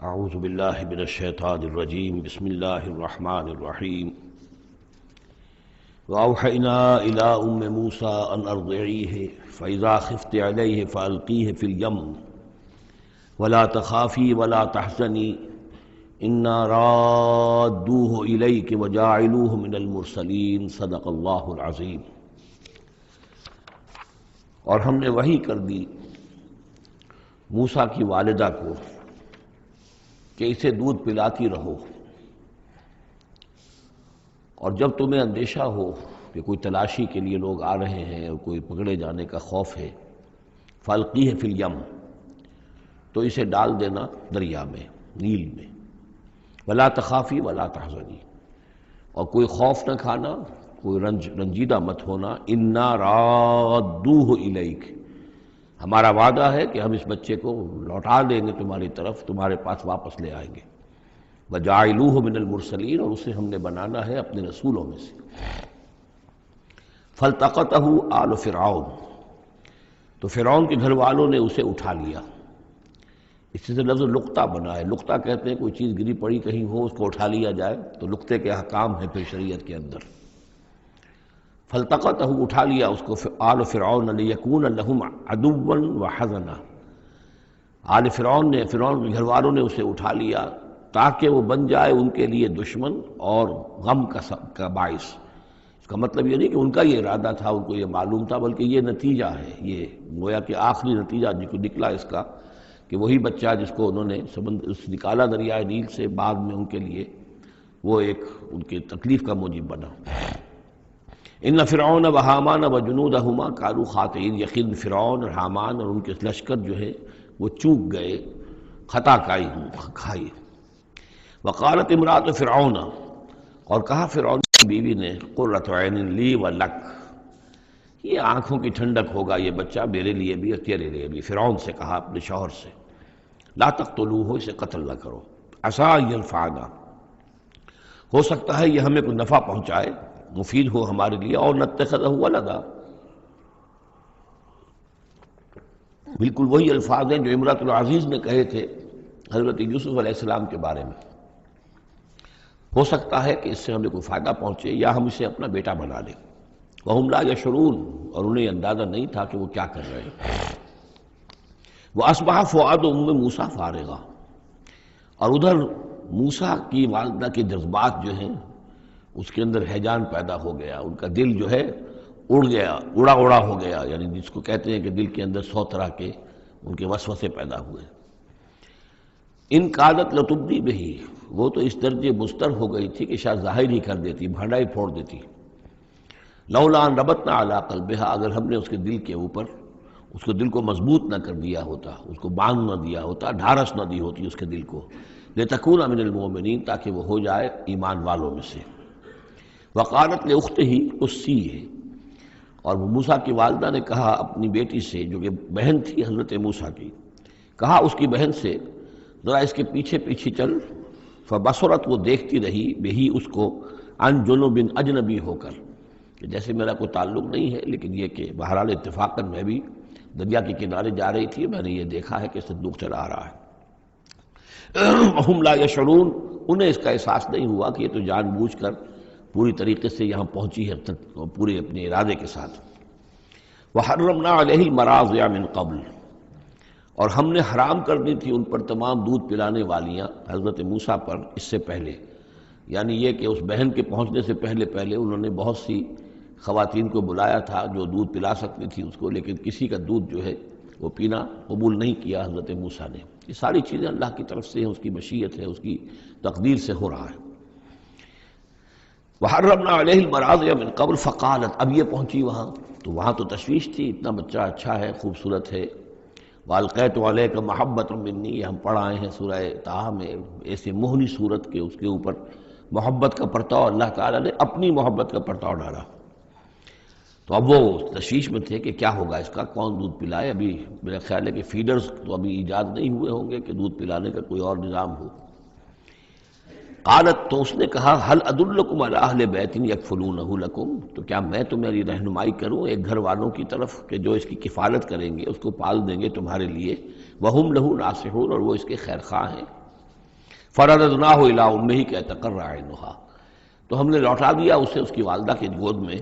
اعوذ باللہ من الشیطان الرجیم بسم اللہ الرحمن الرحیم وأوحينا إلى أم موسى أن أرضعيه فإذا خفت عليه فألقيه في اليم ولا تخافي ولا تحزني إنا رادوه إليك وجاعلوه من المرسلين صدق اللہ العظیم۔ اور ہم نے وحی کر دی موسیٰ کی والدہ کو کہ اسے دودھ پلاتی رہو، اور جب تمہیں اندیشہ ہو کہ کوئی تلاشی کے لیے لوگ آ رہے ہیں اور کوئی پکڑے جانے کا خوف ہے، فَأَلْقِيهِ فِي الْيَمِّ، تو اسے ڈال دینا دریا میں، نیل میں، وَلَا تَخَافِي وَلَا تَحْزَنِي، اور کوئی خوف نہ کھانا، کوئی رنجیدہ مت ہونا، اِنَّا رَادُّوهُ إِلَيْكَ، ہمارا وعدہ ہے کہ ہم اس بچے کو لوٹا دیں گے تمہاری طرف، تمہارے پاس واپس لے آئیں گے، وَجَعِلُوهُ مِنَ الْمُرْسَلِينَ، اور اسے ہم نے بنانا ہے اپنے رسولوں میں سے۔ فَالْتَقَطَهُ آلُ فِرْعَوْنَ، تو فرعون کے گھر والوں نے اسے اٹھا لیا۔ اس سے لفظ لقطہ بنا ہے، لقطہ کہتے ہیں کوئی چیز گری پڑی کہیں ہو اس کو اٹھا لیا جائے، تو لقطے کے احکام ہیں پھر شریعت کے اندر۔ فَالْتَقَطَهُ، اٹھا لیا اس کو آلُ فِرْعَوْنَ لِيَكُونَ لَهُمْ عَدُوًّا وَحَزَنًا، آل فرعون نے، فرعون کے گھر والوں نے اسے اٹھا لیا تاکہ وہ بن جائے ان کے لیے دشمن اور غم کا باعث۔ اس کا مطلب یہ نہیں کہ ان کا یہ ارادہ تھا، ان کو یہ معلوم تھا، بلکہ یہ نتیجہ ہے، یہ گویا کہ آخری نتیجہ نکلا اس کا کہ وہی بچہ جس کو انہوں نے نکالا دریائے نیل سے، بعد میں ان کے لیے وہ ایک ان کی تکلیف کا موجب بنا۔ ان فرعون و حامان و جنودہما کانوا خاطئین، یقین فرعون اور حامان اور ان کے لشکر جو ہے وہ چوک گئے، خطا کھائی۔ وقالت امرأۃ فرعون، اور کہا فرعون کی بیوی نے، قرۃ عین لی ولک، یہ آنکھوں کی ٹھنڈک ہوگا یہ بچہ میرے لیے بھی اور تیرے لیے بھی۔ فرعون سے کہا اپنے شوہر سے، لا تقتلوہ، اسے قتل نہ کرو، عسیٰ ان ینفعنا، ہو سکتا ہے یہ ہمیں کوئی نفع پہنچائے، مفید ہو ہمارے لیے، اور نتخذہ ولدا، بالکل وہی الفاظ ہیں جو امرأۃ العزیز نے کہے تھے حضرت یوسف علیہ السلام کے بارے میں، ہو سکتا ہے کہ اس سے ہمیں کوئی فائدہ پہنچے یا ہم اسے اپنا بیٹا بنا لیں۔ وَهُمْ لَا يَشْعُرُونَ، اور انہیں اندازہ نہیں تھا کہ وہ کیا کر رہے ہیں۔ وَأَصْبَحَ فُؤَادُ أُمِّ مُوسَىٰ فَارِغًا، اور ادھر موسیٰ کی والدہ کے جذبات جو ہیں اس کے اندر ہیجان پیدا ہو گیا، ان کا دل جو ہے اڑ گیا، اڑا ہو گیا، یعنی جس کو کہتے ہیں کہ دل کے اندر 100 طرح کے ان کے وسوسے پیدا ہوئے۔ ان کادت لتبدی بہ، وہ تو اس درجے مضطر ہو گئی تھی کہ شاید ظاہر ہی کر دیتی، بھانڈا ہی پھوڑ دیتی۔ لولا ان ربطنا علی قلبہا، اگر ہم نے اس کے دل کے اوپر اس کو دل کو مضبوط نہ کر دیا ہوتا، اس کو باندھ نہ دیا ہوتا، ڈھارس نہ دی ہوتی اس کے دل کو، لتکون من المؤمنین، تاکہ وہ ہو جائے ایمان والوں میں سے۔ وقالت لاختہ قصیہ، اور موسیٰ کی والدہ نے کہا اپنی بیٹی سے جو کہ بہن تھی حضرت موسیٰ کی، کہا اس کی بہن سے، ذرا اس کے پیچھے پیچھے چل۔ فبصرت، وہ دیکھتی رہی، بہی اس کو، عن جنب، اجنبی ہو کر، کہ جیسے میرا کوئی تعلق نہیں ہے، لیکن یہ کہ بہرحال اتفاقاً میں بھی دریا کے کنارے جا رہی تھی، میں نے یہ دیکھا ہے کہ صندوق چلا آ رہا ہے۔ ہم لا یشعرون، انہیں اس کا احساس نہیں ہوا کہ یہ تو جان بوجھ کر پوری طریقے سے یہاں پہنچی ہے، پورے اپنے ارادے کے ساتھ۔ وحرمنا علیہ المراضع من قبل، اور ہم نے حرام کر دی تھی ان پر تمام دودھ پلانے والیاں حضرت موسیٰ پر اس سے پہلے، یعنی یہ کہ اس بہن کے پہنچنے سے پہلے انہوں نے بہت سی خواتین کو بلایا تھا جو دودھ پلا سکتی تھی اس کو، لیکن کسی کا دودھ جو ہے وہ پینا قبول نہیں کیا حضرت موسیٰ نے۔ یہ ساری چیزیں اللہ کی طرف سے ہیں، اس کی مشیت ہے، اس کی تقدیر سے ہو رہا ہے۔ وحرمنا علیہ المراضع من قبل فقالت، اب یہ پہنچی وہاں تو وہاں تو تشویش تھی، اتنا بچہ اچھا ہے، خوبصورت ہے۔ وَأَلْقَيْتُ عَلَيْكَ مَحَبَّةً مِّنِّي، یہ ہم پڑھ آئے ہیں سورہ طٰہٰ میں، ایسے موہنی صورت کے اس کے اوپر محبت کا پرتاؤ، اللہ تعالیٰ نے اپنی محبت کا پرتاؤ ڈالا۔ تو اب وہ تشویش میں تھے کہ کیا ہوگا اس کا، کون دودھ پلائے۔ ابھی میرا خیال ہے کہ فیڈرز تو ابھی ایجاد نہیں ہوئے ہوں گے کہ دودھ پلانے کا کوئی اور نظام ہو۔ قالت، تو اس نے کہا، هل ادلکم علی اہل بیت یکفلونہ لکم، تو کیا میں تمہاری رہنمائی کروں ایک گھر والوں کی طرف کہ جو اس کی کفالت کریں گے، اس کو پال دیں گے تمہارے لیے، وہم لہ ناصحون، اور وہ اس کے خیر خواہ ہیں۔ فرددناہ الی امہ کی تقر عینہا، تو ہم نے لوٹا دیا اسے اس کی والدہ کی گود میں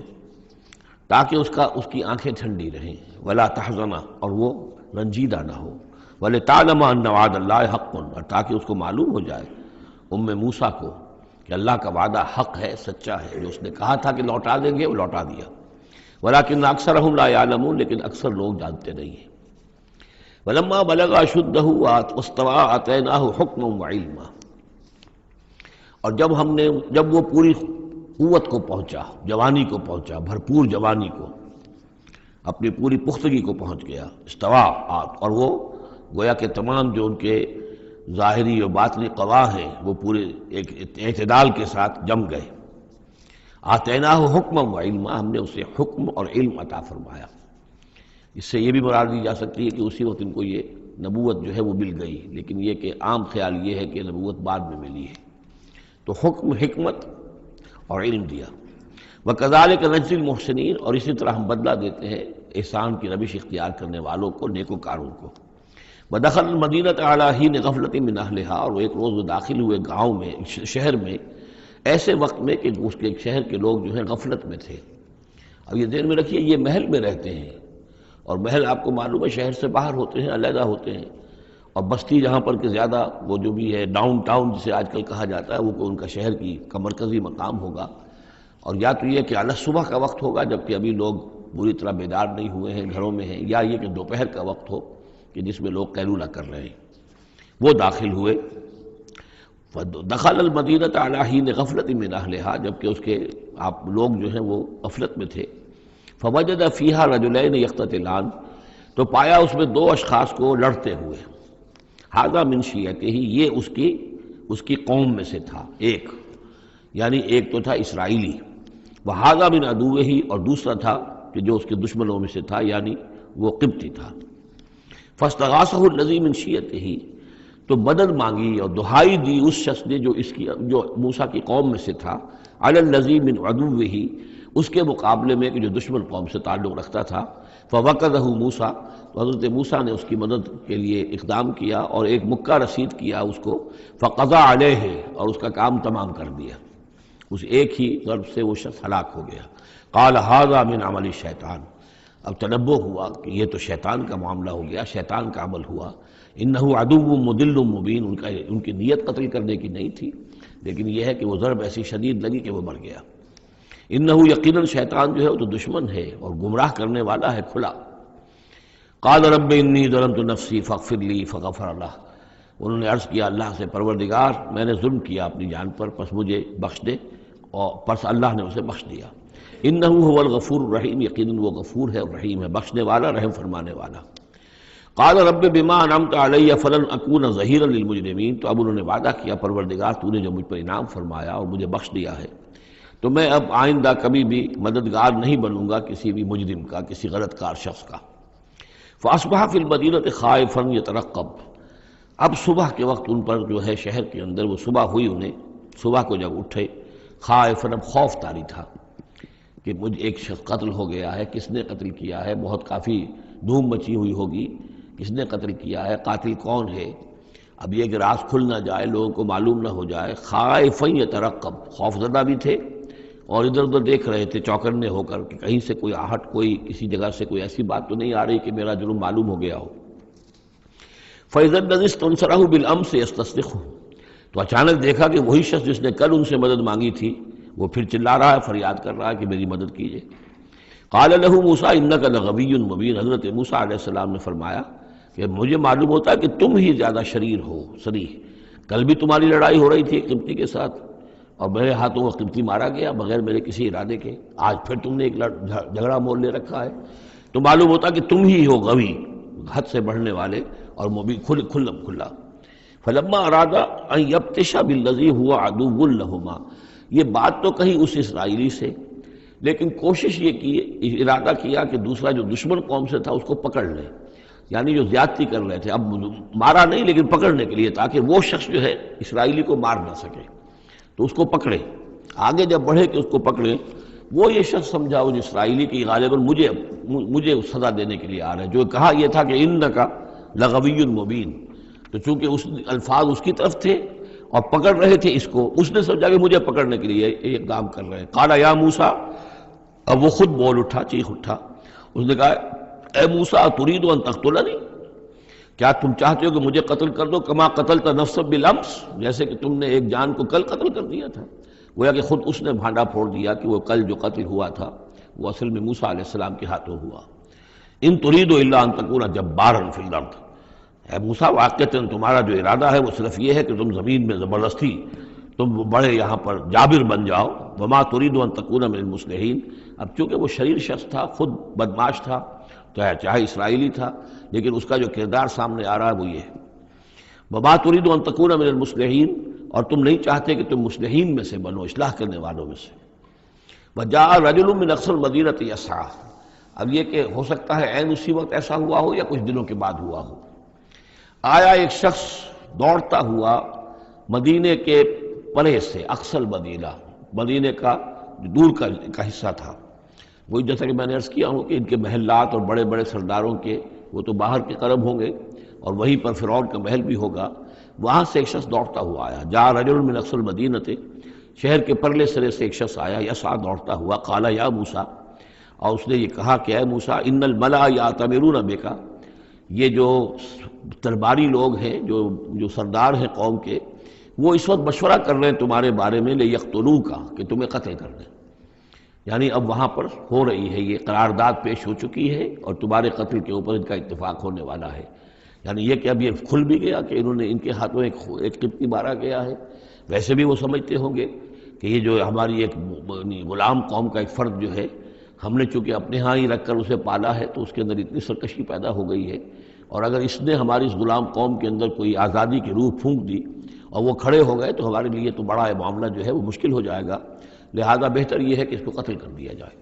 تاکہ اس کی آنکھیں ٹھنڈی رہیں، ولا تحزن، اور وہ رنجیدہ نہ ہو، ولتعلم ان وعد اللہ حق، اور تاکہ اس کو معلوم ہو جائے موسیٰ کو کہ اللہ کا وعدہ حق ہے، سچا ہے، جو اس نے کہا تھا کہ لوٹا دیں گے وہ لوٹا دیا، ولکن اکثرهم لا يعلمون، لیکن اکثر لوگ جانتے نہیں ہیں۔ ولما بلغ اشدہ واستوى آتیناہ حکما وعلما، اور جب وہ پوری قوت کو پہنچا، جوانی کو پہنچا، بھرپور جوانی کو، اپنی پوری پختگی کو پہنچ گیا، استوا، اور وہ گویا کہ تمام جو ان کے ظاہری و باطنی قوا ہیں وہ پورے ایک اعتدال کے ساتھ جم گئے۔ آتیناہ حکما و علما، ہم نے اسے حکم اور علم عطا فرمایا۔ اس سے یہ بھی مراد دی جا سکتی ہے کہ اسی وقت ان کو یہ نبوت جو ہے وہ مل گئی، لیکن یہ کہ عام خیال یہ ہے کہ نبوت بعد میں ملی ہے، تو حکم، حکمت اور علم دیا۔ وَكَذَلِكَ نَجْزِي الْمُحْسِنِينَ، اور اسی طرح ہم بدلہ دیتے ہیں احسان کی روش اختیار کرنے والوں کو، نیکوکاروں کو۔ وَدَخَلَ الْمَدِينَةَ عَلَىٰ حِينِ غَفْلَةٍ مِّنْ أَهْلِهَا، اور ایک روز وہ داخل ہوئے گاؤں میں، شہر میں، ایسے وقت میں کہ اس کے شہر کے لوگ جو ہیں غفلت میں تھے۔ اب یہ ذہن میں رکھیے یہ محل میں رہتے ہیں، اور محل آپ کو معلوم ہے شہر سے باہر ہوتے ہیں، علیحدہ ہوتے ہیں، اور بستی جہاں پر کہ زیادہ وہ جو بھی ہے ڈاؤن ٹاؤن جسے آج کل کہا جاتا ہے، وہ ان کا شہر کی کا مرکزی مقام ہوگا، اور یا تو یہ کہ اعلی صبح کا وقت ہوگا جبکہ ابھی لوگ پوری طرح بیدار نہیں ہوئے ہیں، گھروں میں ہیں، یا یہ کہ دوپہر کا وقت ہو کہ جس میں لوگ قیلولہ کر رہے ہیں۔ وہ داخل ہوئے، دخل المدینۃ علی حین غفلۃ من اہلہا، جبکہ اس کے آپ لوگ جو ہیں وہ غفلت میں تھے۔ فوجد فیہا رجلین یقتتلان، تو پایا اس میں دو اشخاص کو لڑتے ہوئے۔ ھذا من شیعتہ، یہ اس کی قوم میں سے تھا، ایک یعنی ایک تو تھا اسرائیلی، وھذا من عدوہ، اور دوسرا تھا کہ جو اس کے دشمنوں میں سے تھا یعنی وہ قبطی تھا۔ فاستغاثہ الذی من شیعتہ، تو مدد مانگی اور دہائی دی اس شخص نے جو موسیٰ کی قوم میں سے تھا، علی الذی من عدوہ، اس کے مقابلے میں کہ جو دشمن قوم سے تعلق رکھتا تھا۔ فوقدہ موسیٰ، تو حضرت موسیٰ نے اس کی مدد کے لیے اقدام کیا اور ایک مکہ رسید کیا اس کو، فقضى علیہ، اور اس کا کام تمام کر دیا، اس ایک ہی ضرب سے وہ شخص ہلاک ہو گیا۔ قال ھذا من عمل الشیطان، اب تنبہ ہوا کہ یہ تو شیطان کا معاملہ ہو گیا، شیطان کا عمل ہوا۔ انہ عدو مضل مبین، ان کی نیت قتل کرنے کی نہیں تھی، لیکن یہ ہے کہ وہ ضرب ایسی شدید لگی کہ وہ مر گیا۔ انہ یقیناً شیطان جو ہے وہ تو دشمن ہے اور گمراہ کرنے والا ہے کھلا۔ قال رب انی ظلمت نفسی فاغفر لی فغفر لہ، انہوں نے عرض کیا اللہ سے، پروردگار میں نے ظلم کیا اپنی جان پر، پس مجھے بخش دے، اور پس اللہ نے اسے بخش دیا۔ انہ هو الغفور الرحیم، یقیناً وہ غفور ہے اور رحیم ہے، بخشنے والا، رحم فرمانے والا۔ قال رب بما انعمت علی فلن اکون ظہیرا للمجرمین، تو اب انہوں نے وعدہ کیا پروردگار تو نے جو مجھ پر انعام فرمایا اور مجھے بخش دیا ہے، تو میں اب آئندہ کبھی بھی مددگار نہیں بنوں گا کسی بھی مجرم کا، کسی غلط کار شخص کا۔ فاصبح فی المدینۃ خائفا یترقب، اب صبح کے وقت ان پر جو ہے شہر کے اندر، وہ صبح ہوئی انہیں، صبح کو جب اٹھے، خائفا، اب خوف طاری تھا کہ مجھ ایک شخص قتل ہو گیا ہے، کس نے قتل کیا ہے، بہت کافی دھوم مچی ہوئی ہوگی، کس نے قتل کیا ہے، قاتل کون ہے، اب یہ کہ راز کھل نہ جائے، لوگوں کو معلوم نہ ہو جائے۔ خائفا یترقب، خوف زدہ بھی تھے اور ادھر ادھر دیکھ رہے تھے چوکنے ہو کر کہ کہیں سے کوئی آہٹ، کوئی کسی جگہ سے کوئی ایسی بات تو نہیں آ رہی کہ میرا جرم معلوم ہو گیا ہو۔ فَإِذَا الَّذِي اسْتَنصَرَهُ بِالْأَمْسِ يَسْتَصْرِخُهُ، تو اچانک دیکھا کہ وہی شخص جس نے کل ان سے مدد مانگی تھی وہ پھر چلا رہا ہے، فریاد کر رہا ہے کہ میری مدد کیجیے۔ قال له موسیٰ انک لغوی مبین، حضرت موسیٰ علیہ السلام نے فرمایا کہ مجھے معلوم ہوتا ہے کہ تم ہی زیادہ شریر ہو، صریح، کل بھی تمہاری لڑائی ہو رہی تھی ایک قبطی کے ساتھ اور میرے ہاتھوں وہ قبطی مارا گیا بغیر میرے کسی ارادے کے، آج پھر تم نے ایک جھگڑا مول لے رکھا ہے، تو معلوم ہوتا کہ تم ہی ہو غوی، حد سے بڑھنے والے، اور مبین، کھلا۔ فلما اراد ان یبطش بالذی هو عدو لہما، یہ بات تو کہی اس اسرائیلی سے، لیکن کوشش یہ کی، ارادہ کیا کہ دوسرا جو دشمن قوم سے تھا اس کو پکڑ لے، یعنی جو زیادتی کر رہے تھے، اب مارا نہیں لیکن پکڑنے کے لیے، تاکہ وہ شخص جو ہے اسرائیلی کو مار نہ سکے، تو اس کو پکڑے، آگے جب بڑھے کہ اس کو پکڑے، وہ یہ شخص سمجھا وہ اسرائیلی کی غالباً مجھے سزا دینے کے لیے آ رہا ہے، جو کہا یہ تھا کہ انکا لغوی مبین، تو چونکہ اس الفاظ اس کی طرف تھے اور پکڑ رہے تھے اس کو، اس نے سمجھا کہ مجھے پکڑنے کے لیے یہ کام کر رہے ہیں۔ قال یا موسیٰ، اب وہ خود بول اٹھا، چیخ اٹھا، اس نے کہا اے موسیٰ ترید ان تقتلنی، کیا تم چاہتے ہو کہ مجھے قتل کر دو؟ کما قتلت نفسا بالامس، جیسے کہ تم نے ایک جان کو کل قتل کر دیا تھا۔ گویا کہ خود اس نے بھانڈا پھوڑ دیا کہ وہ کل جو قتل ہوا تھا وہ اصل میں موسیٰ علیہ السلام کے ہاتھوں ہوا۔ ان ترید الا ان تکون جبارا فی الارض، اے موسیٰ واقعتاً تمہارا جو ارادہ ہے وہ صرف یہ ہے کہ تم زمین میں زبردستی تم بڑے یہاں پر جابر بن جاؤ۔ وما ترید ان تکون من المصلحین، اب چونکہ وہ شریر شخص تھا، خود بدمعاش تھا، چاہے اسرائیلی تھا، لیکن اس کا جو کردار سامنے آ رہا ہے وہ یہ ہے۔ وما ترید ان تکون من المصلحین، اور تم نہیں چاہتے کہ تم مصلحین میں سے بنو، اصلاح کرنے والوں میں سے۔ وجاء رجل من اقصى المدینۃ یسعیٰ، اب یہ کہ ہو سکتا ہے عین اسی وقت ایسا ہوا ہو یا کچھ دنوں کے بعد ہوا ہو، آیا ایک شخص دوڑتا ہوا مدینے کے پرے سے، اقصى المدینہ، مدینے کا دور کا حصہ تھا، وہی جیسا کہ میں نے عرض کیا ہوں کہ ان کے محلات اور بڑے بڑے سرداروں کے وہ تو باہر کے قرب ہوں گے، اور وہیں پر فرعون کا محل بھی ہوگا، وہاں سے ایک شخص دوڑتا ہوا آیا۔ جاء رجل من اقصى المدینۃ، شہر کے پرلے سرے سے ایک شخص آیا، یسعیٰ دوڑتا ہوا، قال یا موسیٰ، اور اس نے یہ کہا کہ اے موسیٰ ان الملأ یأتمرون بک، یہ جو درباری لوگ ہیں، جو سردار ہیں قوم کے، وہ اس وقت مشورہ کر رہے ہیں تمہارے بارے میں لیقتلوک، کہ تمہیں قتل کر دیں۔ یعنی اب وہاں پر ہو رہی ہے، یہ قرارداد پیش ہو چکی ہے اور تمہارے قتل کے اوپر ان کا اتفاق ہونے والا ہے۔ یعنی یہ کہ اب یہ کھل بھی گیا کہ انہوں نے ان کے ہاتھوں ایک قبطی مارا گیا ہے۔ ویسے بھی وہ سمجھتے ہوں گے کہ یہ جو ہماری ایک غلام قوم کا ایک فرد جو ہے، ہم نے چونکہ اپنے ہاں ہی رکھ کر اسے پالا ہے تو اس کے اندر اتنی سرکشی پیدا ہو گئی ہے، اور اگر اس نے ہماری اس غلام قوم کے اندر کوئی آزادی کی روح پھونک دی اور وہ کھڑے ہو گئے تو ہمارے لیے تو بڑا معاملہ جو ہے وہ مشکل ہو جائے گا، لہذا بہتر یہ ہے کہ اس کو قتل کر دیا جائے۔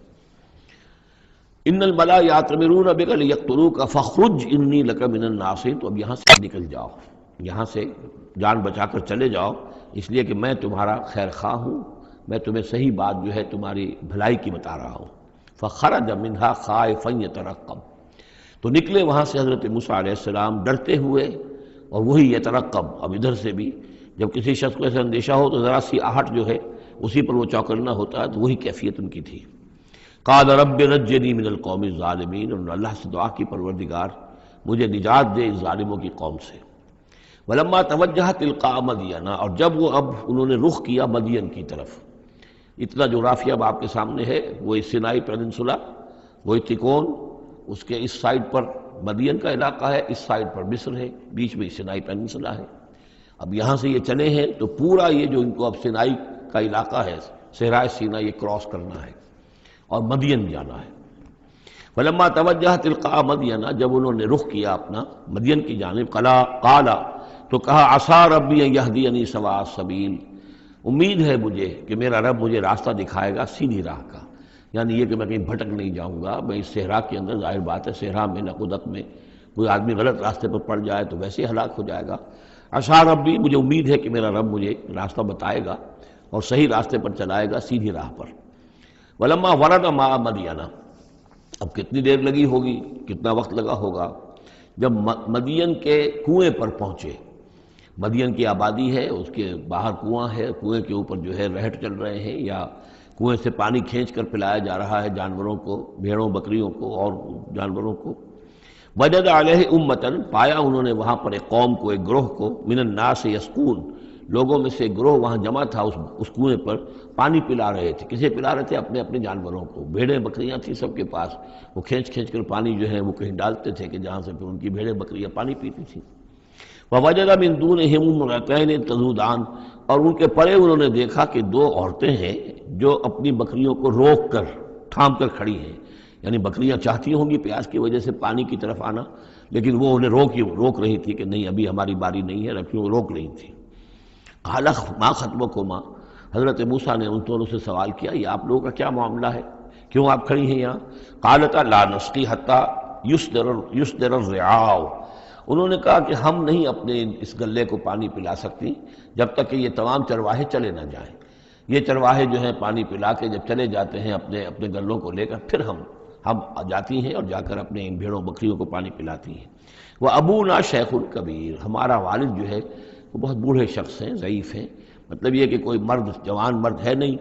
ان الملأ یأتمرون بک لیقتلوک فاخرج انی لک من الناصحین، تو اب یہاں سے نکل جاؤ، یہاں سے جان بچا کر چلے جاؤ، اس لیے کہ میں تمہارا خیر خواہ ہوں، میں تمہیں صحیح بات جو ہے تمہاری بھلائی کی بتا رہا ہوں۔ فخرج منہا خائفا یترقب، تو نکلے وہاں سے حضرت موسیٰ علیہ السلام ڈرتے ہوئے، اور وہی یترقب، اب ادھر سے بھی جب کسی شخص کو ایسا اندیشہ ہو تو ذرا سی آہٹ جو ہے اسی پر وہ چوکنا ہوتا ہے، تو وہی کیفیت ان کی تھی۔ قال رب نجنی من القوم الظالمین، انہوں نے اللہ سے دعا کی پروردگار مجھے نجات دے اس ظالموں کی قوم سے۔ ولما توجہ تلقاء مدین، اور جب وہ اب انہوں نے رخ کیا مدین کی طرف، اتنا جغرافیہ اب آپ کے سامنے ہے، وہ سینائی پیننسولا، وہ تکون، اس کے اس سائڈ پر مدین کا علاقہ ہے، اس سائڈ پر مصر ہے، بیچ میں سینائی پیننسولا ہے۔ اب یہاں سے یہ چلے ہیں تو پورا یہ جو ان کو اب سینائی کا علاقہ ہے، صحرائے سینا، یہ کراس کرنا ہے اور مدین جانا ہے۔ فلما توجہ تلقاء مدین، جب انہوں نے رخ کیا اپنا مدین کی جانب، قال، تو کہا عسیٰ ربی ان یہدینی سواء السبیل، امید ہے مجھے کہ میرا رب مجھے راستہ دکھائے گا سیدھی راہ کا، یعنی یہ کہ میں کہیں بھٹک نہیں جاؤں گا۔ میں اس صحرا کے اندر، ظاہر بات ہے صحرا میں نقودت میں کوئی آدمی غلط راستے پر پڑ جائے تو ویسے ہلاک ہو جائے گا۔ عسیٰ ربی، مجھے امید ہے کہ میرا رب مجھے راستہ بتائے گا اور صحیح راستے پر چلائے گا، سیدھی راہ پر۔ ولما ورد ماء مدین، اب کتنی دیر لگی ہوگی، کتنا وقت لگا ہوگا، جب مدین کے کنویں پر پہنچے۔ مدین کی آبادی ہے، اس کے باہر کنواں ہے، کنویں کے اوپر جو ہے رہٹ چل رہے ہیں، یا کنویں سے پانی کھینچ کر پلایا جا رہا ہے جانوروں کو، بھیڑوں بکریوں کو اور جانوروں کو۔ وجد علیہ امتن، پایا انہوں نے وہاں پر ایک قوم کو، ایک گروہ کو، من الناس یسقون، لوگوں میں سے ایک گروہ وہاں جمع تھا، اس کنویں پر پانی پلا رہے تھے۔ کسے پلا رہے تھے؟ اپنے اپنے جانوروں کو، بھیڑیں بکریاں تھیں سب کے پاس، وہ کھینچ کھینچ کر پانی جو ہے وہ کہیں ڈالتے تھے کہ جہاں سے پھر ان کی بھیڑیں بکریاں پانی پیتی تھیں۔ وَوَجَدَ مِن دُونِهِمْ امْرَأَتَيْنِ تَذُودَانِ، اور ان کے پرے انہوں نے دیکھا کہ دو عورتیں ہیں جو اپنی بکریوں کو روک کر، تھام کر کھڑی ہیں، یعنی بکریاں چاہتی ہوں گی پیاس کی وجہ سے پانی کی طرف آنا، لیکن وہ انہیں روک رہی تھی کہ نہیں ابھی ہماری باری نہیں ہے، رکھیوں روک رہی تھی۔ قال ما خطبکما، حضرت موسیٰ نے ان دونوں سے سوال کیا یہ آپ لوگوں کا کیا معاملہ ہے، کیوں آپ کھڑی ہیں یہاں؟ قالتا لا نسقی حتی یصدر الرعاء، انہوں نے کہا کہ ہم نہیں اپنے اس گلے کو پانی پلا سکتی جب تک کہ یہ تمام چرواہے چلے نہ جائیں۔ یہ چرواہے جو ہیں پانی پلا کے جب چلے جاتے ہیں اپنے گلوں کو لے کر، پھر ہم جاتی ہیں اور جا کر اپنے ان بھیڑوں بکریوں کو پانی پلاتی ہیں۔ وہ ابونا شیخ کبیر، ہمارا والد جو ہے وہ بہت بوڑھے شخص ہیں، ضعیف ہیں، مطلب یہ کہ کوئی مرد، جوان مرد ہے نہیں،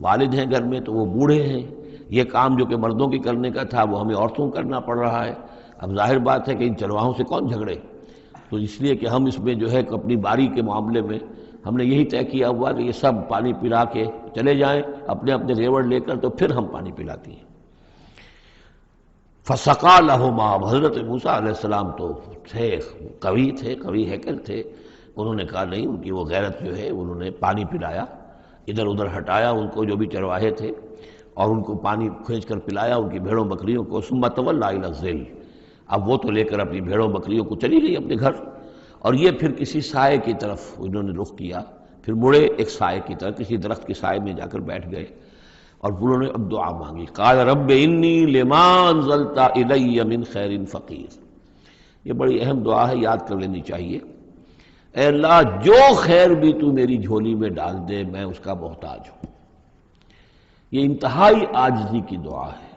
والد ہیں گھر میں تو وہ بوڑھے ہیں، یہ کام جو کہ مردوں کی کرنے کا تھا وہ ہمیں عورتوں کو کرنا پڑ رہا ہے۔ اب ظاہر بات ہے کہ ان چرواہوں سے کون جھگڑے، تو اس لیے کہ ہم اس میں جو ہے اپنی باری کے معاملے میں ہم نے یہی طے کیا ہوا کہ یہ سب پانی پلا کے چلے جائیں اپنے اپنے ریوڑ لے کر، تو پھر ہم پانی پلاتی ہیں۔ فسقا لہما، حضرت موسیٰ علیہ السلام تو تھے، قوی ہیکل تھے، انہوں نے کہا نہیں، ان کی وہ غیرت جو ہے، انہوں نے پانی پلایا، ادھر ادھر ہٹایا ان کو جو بھی چرواہے تھے، اور ان کو پانی کھینچ کر پلایا ان کی بھیڑوں بکریوں کو۔ ثم تولی الی الظل، اب وہ تو لے کر اپنی بھیڑوں بکریوں کو چلی گئی اپنے گھر، اور یہ پھر کسی سائے کی طرف انہوں نے رخ کیا، پھر مڑے ایک سائے کی طرف، کسی درخت کے سائے میں جا کر بیٹھ گئے، اور انہوں نے اب دعا مانگی۔ قال رب انی لما انزلت الی من خیر فقیر، یہ بڑی اہم دعا ہے، یاد کر لینی چاہیے۔ اے اللہ، جو خیر بھی تو میری جھولی میں ڈال دے میں اس کا محتاج ہوں۔ یہ انتہائی عاجزی کی دعا ہے۔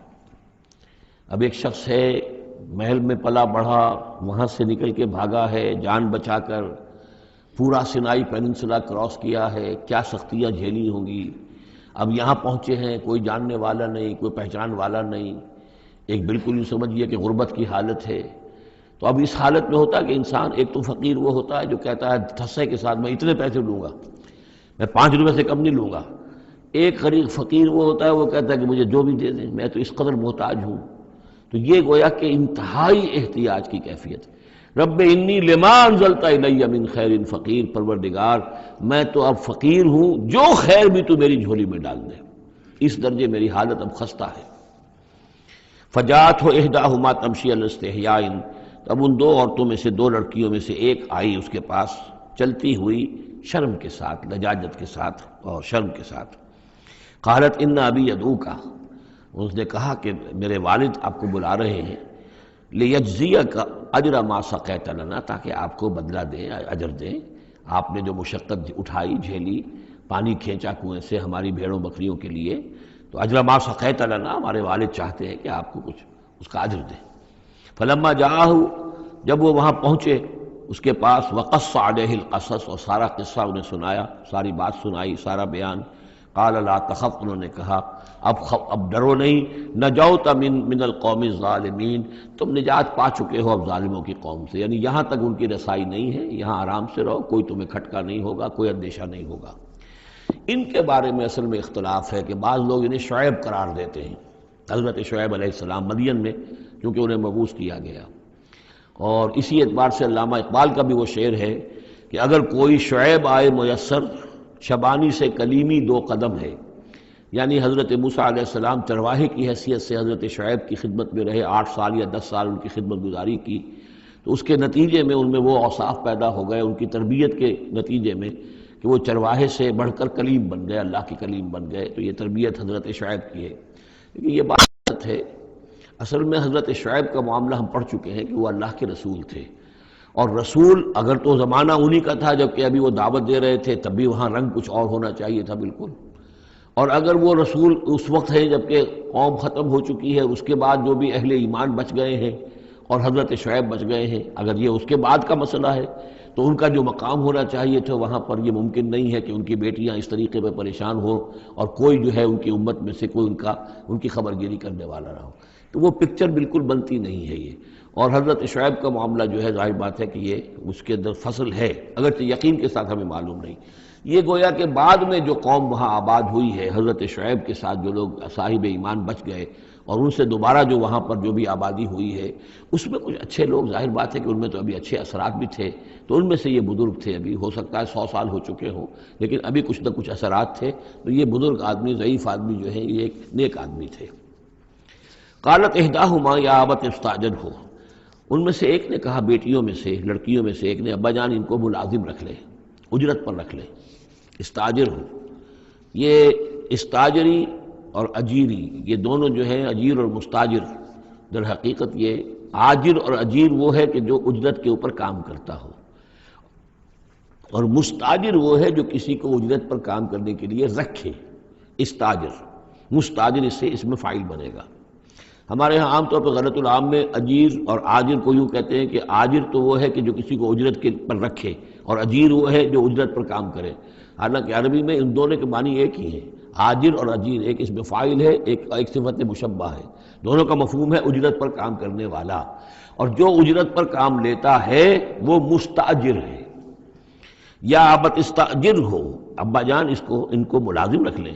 اب ایک شخص ہے، محل میں پلا بڑھا، وہاں سے نکل کے بھاگا ہے جان بچا کر، پورا سینائی پیننسلا کراس کیا ہے، کیا سختیاں جھیلی ہوں گی، اب یہاں پہنچے ہیں، کوئی جاننے والا نہیں، کوئی پہچان والا نہیں، ایک بالکل یوں سمجھیے کہ غربت کی حالت ہے۔ تو اب اس حالت میں ہوتا ہے کہ انسان، ایک تو فقیر وہ ہوتا ہے جو کہتا ہے ٹھسے کے ساتھ میں اتنے پیسے لوں گا، میں 5 روپے سے کم نہیں لوں گا۔ ایک غریب فقیر وہ ہوتا ہے، وہ کہتا ہے کہ مجھے جو بھی دے دیں، میں تو اس قدر محتاج ہوں۔ تو یہ گویا کہ انتہائی احتیاج کی کیفیت ہے۔ رب انی لما انزلت الی من خیر فقیر، پروردگار میں تو اب فقیر ہوں، جو خیر بھی تو میری جھولی میں ڈال دے، اس درجے میری حالت اب خستہ ہے۔ فجاءتہ احداہما تمشی علی استحیاء، اب ان 2 عورتوں میں سے 2 لڑکیوں میں سے ایک آئی اس کے پاس چلتی ہوئی شرم کے ساتھ، لجاجت کے ساتھ اور شرم کے ساتھ۔ قالت ان ابی یدعوک، اس نے کہا کہ میرے والد آپ کو بلا رہے ہیں، لیجزیک اجر ما سقیت لنا، تاکہ آپ کو بدلہ دیں، اجر دیں، آپ نے جو مشقت اٹھائی، جھیلی، پانی کھینچا کنویں سے ہماری بھیڑوں بکریوں کے لیے، تو اجر ما سقیت لنا، ہمارے والد چاہتے ہیں کہ آپ کو کچھ اس کا اجر دیں۔ فلما جاءہ، جب وہ وہاں پہنچے اس کے پاس، وقص علیہ القصص، اور سارا قصہ انہیں سنایا، ساری بات سنائی، سارا بیان۔ قال لا تخف، انہوں نے کہا اب ڈرو نہیں، نجوت من القوم الظالمین، تم نجات پا چکے ہو اب ظالموں کی قوم سے، یعنی یہاں تک ان کی رسائی نہیں ہے، یہاں آرام سے رہو، کوئی تمہیں کھٹکا نہیں ہوگا، کوئی اندیشہ نہیں ہوگا۔ ان کے بارے میں اصل میں اختلاف ہے کہ بعض لوگ انہیں شعیب قرار دیتے ہیں، حضرت شعیب علیہ السلام مدین میں کیونکہ انہیں مبعوث کیا گیا، اور اسی اعتبار سے علامہ اقبال کا بھی وہ شعر ہے کہ اگر کوئی شعیب آئے میسر، شبانی سے کلیمی 2 قدم ہے، یعنی حضرت موسیٰ علیہ السلام چرواہے کی حیثیت سے حضرت شعیب کی خدمت میں رہے، 8 سال یا 10 سال ان کی خدمت گزاری کی، تو اس کے نتیجے میں ان میں وہ اوصاف پیدا ہو گئے، ان کی تربیت کے نتیجے میں، کہ وہ چرواہے سے بڑھ کر کلیم بن گئے، اللہ کے کلیم بن گئے۔ تو یہ تربیت حضرت شعیب کی ہے، لیکن یہ بات ہے اصل میں حضرت شعیب کا معاملہ ہم پڑھ چکے ہیں کہ وہ اللہ کے رسول تھے، اور رسول اگر تو زمانہ انہی کا تھا جبکہ ابھی وہ دعوت دے رہے تھے، تب بھی وہاں رنگ کچھ اور ہونا چاہیے تھا بالکل، اور اگر وہ رسول اس وقت ہے جبکہ قوم ختم ہو چکی ہے، اس کے بعد جو بھی اہل ایمان بچ گئے ہیں اور حضرت شعیب بچ گئے ہیں، اگر یہ اس کے بعد کا مسئلہ ہے تو ان کا جو مقام ہونا چاہیے تھا وہاں پر یہ ممکن نہیں ہے کہ ان کی بیٹیاں اس طریقے پہ پریشان ہوں اور کوئی جو ہے ان کی امت میں سے کوئی ان کی خبر گیری کرنے والا نہ ہو، تو وہ پکچر بالکل بنتی نہیں ہے یہ۔ اور حضرت شعیب کا معاملہ جو ہے ظاہر بات ہے کہ یہ اس کے اندر فصل ہے، اگرچہ یقین کے ساتھ ہمیں معلوم نہیں۔ یہ گویا کہ بعد میں جو قوم وہاں آباد ہوئی ہے حضرت شعیب کے ساتھ، جو لوگ صاحب ایمان بچ گئے اور ان سے دوبارہ جو وہاں پر جو بھی آبادی ہوئی ہے، اس میں کچھ اچھے لوگ، ظاہر بات ہے کہ ان میں تو ابھی اچھے اثرات بھی تھے، تو ان میں سے یہ بزرگ تھے، ابھی ہو سکتا ہے 100 سال ہو چکے ہوں لیکن ابھی کچھ نہ کچھ اثرات تھے، تو یہ بزرگ آدمی، ضعیف آدمی جو ہے یہ ایک نیک آدمی تھے۔ قالت احداہما یا ابت استاجرہ، ان میں سے ایک نے کہا، بیٹیوں میں سے، لڑکیوں میں سے ایک نے، ابا جان ان کو ملازم رکھ لے، اجرت پر رکھ لے، استاجر ہو۔ یہ استاجری اور اجیری، یہ دونوں جو ہیں اجیر اور مستاجر، در حقیقت یہ آجر اور اجیر وہ ہے کہ جو اجرت کے اوپر کام کرتا ہو، اور مستاجر وہ ہے جو کسی کو اجرت پر کام کرنے کے لیے رکھے، استاجر، مستاجر اس سے اس میں فاعل بنے گا۔ ہمارے یہاں عام طور پر غلط العام میں اجیر اور آجر کو یوں کہتے ہیں کہ آجر تو وہ ہے کہ جو کسی کو اجرت کے پر رکھے، اور اجیر وہ ہے جو اجرت پر کام کرے، حالانکہ عربی میں ان دونوں کے معنی ایک ہی ہیں۔ آجر اور اجیر ایک اس میں فاعل ہے، ایک صفت مشبہ ہے، دونوں کا مفہوم ہے اجرت پر کام کرنے والا، اور جو اجرت پر کام لیتا ہے وہ مستاجر ہے۔ یا ابت استاجر ہو، ابا جان ان کو ملازم رکھ لیں۔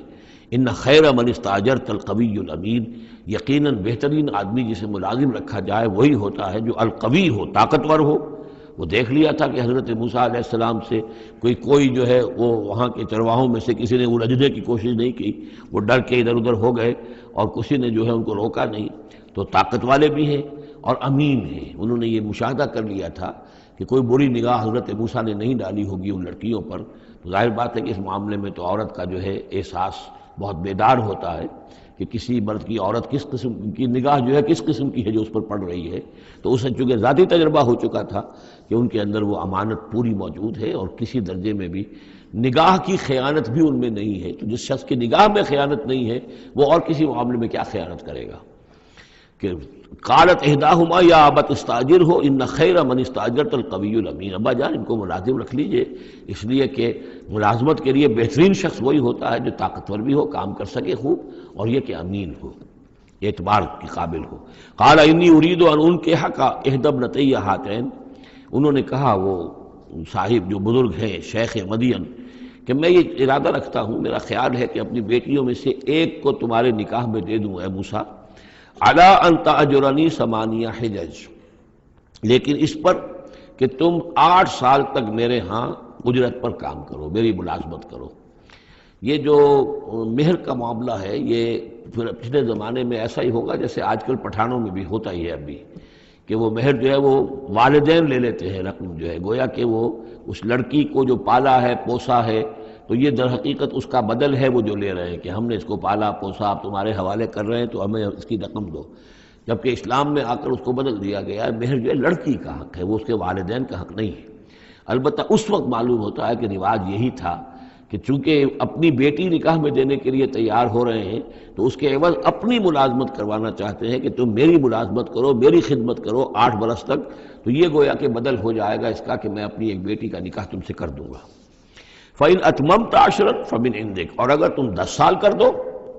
ان خیر من استاجرت القوی الامین، یقیناً بہترین آدمی جسے ملازم رکھا جائے وہی ہوتا ہے جو القوی ہو، طاقتور ہو۔ وہ دیکھ لیا تھا کہ حضرت موسیٰ علیہ السلام سے کوئی جو ہے وہ وہاں کے چرواہوں میں سے کسی نے الجھنے کی کوشش نہیں کی، وہ ڈر کے ادھر ادھر ہو گئے اور کسی نے جو ہے ان کو روکا نہیں۔ تو طاقت والے بھی ہیں اور امین ہیں، انہوں نے یہ مشاہدہ کر لیا تھا کہ کوئی بری نگاہ حضرت موسیٰ نے نہیں ڈالی ہوگی ان لڑکیوں پر۔ تو ظاہر بات ہے کہ اس معاملے میں تو عورت کا جو ہے احساس بہت بیدار ہوتا ہے کہ کسی مرد کی عورت کس قسم کی نگاہ جو ہے کس قسم کی ہے جو اس پر پڑ رہی ہے۔ تو اسے چونکہ ذاتی تجربہ ہو چکا تھا کہ ان کے اندر وہ امانت پوری موجود ہے اور کسی درجے میں بھی نگاہ کی خیانت بھی ان میں نہیں ہے۔ تو جس شخص کی نگاہ میں خیانت نہیں ہے وہ اور کسی معاملے میں کیا خیانت کرے گا؟ کہ قالت احداہما یا ابت استاجر ہو ان خیر من استاجرت القوی الامین، ابا جان ان کو ملازم رکھ لیجئے، اس لیے کہ ملازمت کے لیے بہترین شخص وہی ہوتا ہے جو طاقتور بھی ہو، کام کر سکے خوب، اور یہ کہ امین ہو، اعتبار کے قابل ہو۔ قال انی ارید ان انکحک احدی ابنتی ہاتین، انہوں نے کہا وہ صاحب جو بزرگ ہیں شیخ مدین کہ میں یہ ارادہ رکھتا ہوں، میرا خیال ہے کہ اپنی بیٹیوں میں سے ایک کو تمہارے نکاح میں دے دوں اے موسیٰ، علی ان تأجرنی ثمانیہ حجج، لیکن اس پر کہ تم 8 سال تک میرے ہاں اجرت پر کام کرو، میری ملازمت کرو۔ یہ جو مہر کا معاملہ ہے یہ پچھلے زمانے میں ایسا ہی ہوگا جیسے آج کل پٹھانوں میں بھی ہوتا ہی ہے ابھی، کہ وہ مہر جو ہے وہ والدین لے لیتے ہیں رقم جو ہے، گویا کہ وہ اس لڑکی کو جو پالا ہے پوسا ہے تو یہ در حقیقت اس کا بدل ہے وہ جو لے رہے ہیں کہ ہم نے اس کو پالا پوسا، آپ تمہارے حوالے کر رہے ہیں تو ہمیں اس کی رقم دو، جبکہ اسلام میں آ کر اس کو بدل دیا گیا ہے۔ مہر جو ہے لڑکی کا حق ہے، وہ اس کے والدین کا حق نہیں ہے۔ البتہ اس وقت معلوم ہوتا ہے کہ رواج یہی تھا کہ چونکہ اپنی بیٹی نکاح میں دینے کے لیے تیار ہو رہے ہیں تو اس کے عوض اپنی ملازمت کروانا چاہتے ہیں کہ تم میری ملازمت کرو، میری خدمت کرو 8 برس تک، تو یہ گویا کہ بدل ہو جائے گا اس کا کہ میں اپنی ایک بیٹی کا نکاح تم سے کر دوں گا۔ فَإِنْ أَتْمَمْتَ عَشْرًا فَمِنْ عِنْدِكَ، اور اگر تم 10 سال کر دو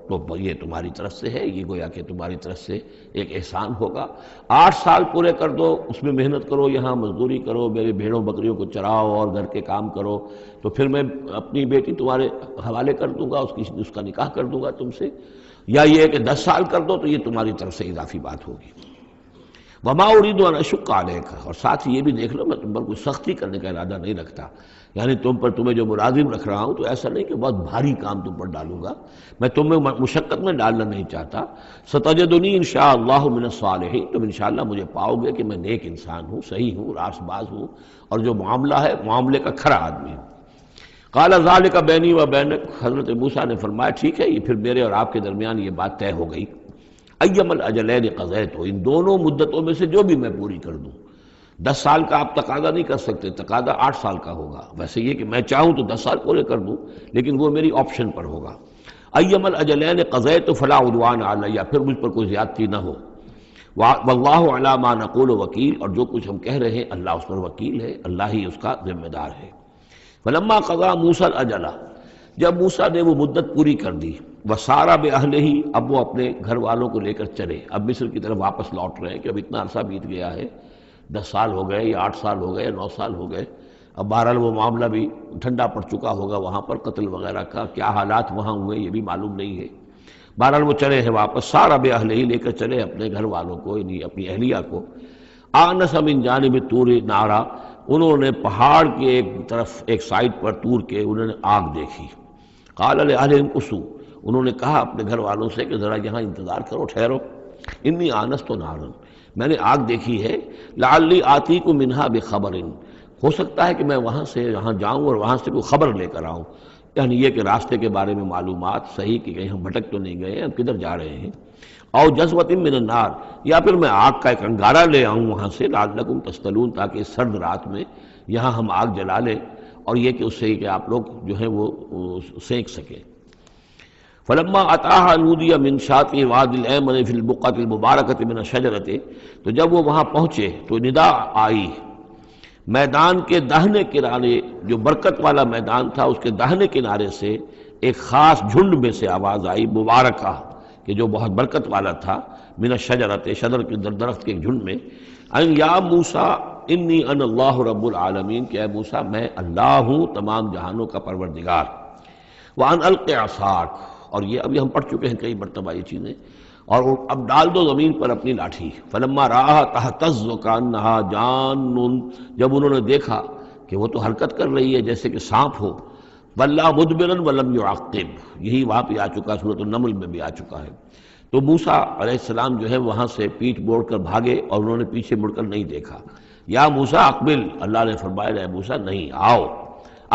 تو یہ تمہاری طرف سے ہے، یہ گویا کہ تمہاری طرف سے ایک احسان ہوگا۔ 8 سال پورے کر دو، اس میں محنت کرو، یہاں مزدوری کرو، میرے بھیڑوں بکریوں کو چراؤ اور گھر کے کام کرو، تو پھر میں اپنی بیٹی تمہارے حوالے کر دوں گا، اس کا نکاح کر دوں گا تم سے۔ یا یہ ہے کہ 10 سال کر دو تو یہ تمہاری طرف سے اضافی بات ہوگی۔ وما اريد ان اشق عليك، اور ساتھ یہ بھی دیکھ لو میں تم پر کوئی سختی کرنے کا ارادہ نہیں رکھتا، یعنی تمہیں جو ملازم رکھ رہا ہوں تو ایسا نہیں کہ بہت بھاری کام تم پر ڈالوں گا، میں تمہیں مشقت میں ڈالنا نہیں چاہتا۔ ستجدنی انشاءاللہ من الصالحین، تم انشاءاللہ مجھے پاؤ گے کہ میں نیک انسان ہوں، صحیح ہوں، راست باز ہوں، اور جو معاملہ ہے معاملے کا کھرا آدمی ہوں۔ قال ذلك بینی و بینک، حضرت موسیٰ نے فرمایا ٹھیک ہے، یہ پھر میرے اور آپ کے درمیان یہ بات طے ہو گئی۔ ایم الاجلین قضیت، ان دونوں مدتوں میں سے جو بھی میں پوری کر دوں۔ 10 سال کا آپ تقاضا نہیں کر سکتے، تقاضا 8 سال کا ہوگا، ویسے یہ کہ میں چاہوں تو 10 سال پورے کر دوں لیکن وہ میری آپشن پر ہوگا۔ ایم الاجلین قضیت فلا عدوان علی، پھر مجھ پر کوئی زیادتی نہ ہو۔ واللہ علی ما نقول وکیل، اور جو کچھ ہم کہہ رہے ہیں اللہ اس پر وکیل ہے، اللہ ہی اس کا ذمہ دار ہے۔ فلما قضا موسیٰ الاجل، جب موسیٰ نے وہ مدت پوری کر دی، وسارا بأہلہ، اب وہ اپنے گھر والوں کو لے کر چلے، اب مصر کی طرف واپس لوٹ رہے ہیں کہ اب اتنا عرصہ بیت گیا ہے، 10 سال ہو گئے یا 8 سال ہو گئے یا 9 سال ہو گئے، اب بہرحال وہ معاملہ بھی ٹھنڈا پڑ چکا ہوگا، وہاں پر قتل وغیرہ کا کیا حالات وہاں ہوئے یہ بھی معلوم نہیں ہے۔ بہرحال وہ چلے ہیں واپس، سارا بأہلہ لے کر چلے اپنے گھر والوں کو، یعنی اپنی اہلیہ کو۔ آنس من جانب طور نارا، انہوں نے پہاڑ کے ایک طرف ایک سائڈ پر طور کے انہوں نے آگ دیکھی۔ قال لأہلہم کثوا، انہوں نے کہا اپنے گھر والوں سے کہ ذرا یہاں انتظار کرو، ٹھہرو، انی آنست نارا، میں نے آگ دیکھی ہے، لعلی آتیکم منہا بخبر، ہو سکتا ہے کہ میں وہاں سے یہاں جاؤں اور وہاں سے کوئی خبر لے کر آؤں، یعنی یہ کہ راستے کے بارے میں معلومات، صحیح کہ کہیں ہم بھٹک تو نہیں گئے، ہم کدھر جا رہے ہیں۔ او جذوۃ من النار، یا پھر میں آگ کا ایک انگارہ لے آؤں وہاں سے، لعلکم تصطلون، تاکہ اس سرد رات میں یہاں ہم آگ جلا لیں، اور یہ کہ اس سے کہ آپ لوگ جو ہیں وہ سینک سکیں۔ فلما اتاها نودی من شاطئ وادی الایمن فی البقعۃ المبارکۃ من الشجرۃ، تو جب وہ وہاں پہنچے تو ندا آئی میدان کے داہنے کنارے، جو برکت والا میدان تھا اس کے داہنے کنارے سے ایک خاص جھنڈ میں سے آواز آئی، مبارکہ کہ جو بہت برکت والا تھا، من الشجرۃ، شجر کے درخت کے جھنڈ میں، ان یا موسیٰ انی انا اللہ رب العالمین، کہ اے موسیٰ میں اللہ ہوں تمام جہانوں کا پروردگار، وان الق عصاک، اور یہ ابھی ہم پڑھ چکے ہیں کئی مرتبہ یہ چیزیں، اور اب ڈال دو زمین پر اپنی لاٹھی، فلما رآہا تہتز کانہا جان، جب انہوں نے دیکھا کہ وہ تو حرکت کر رہی ہے جیسے کہ سانپ ہو، ولا مدبرا ولم یعقب، یہی وہاں پہ آ چکا، سورۃ النمل میں بھی آ چکا ہے۔ تو موسیٰ علیہ السلام جو ہے وہاں سے پیٹھ موڑ کر بھاگے اور انہوں نے پیچھے مڑ کر نہیں دیکھا۔ یا موسیٰ اقبل، اللہ نے فرمایا اے موسیٰ نہیں، آؤ،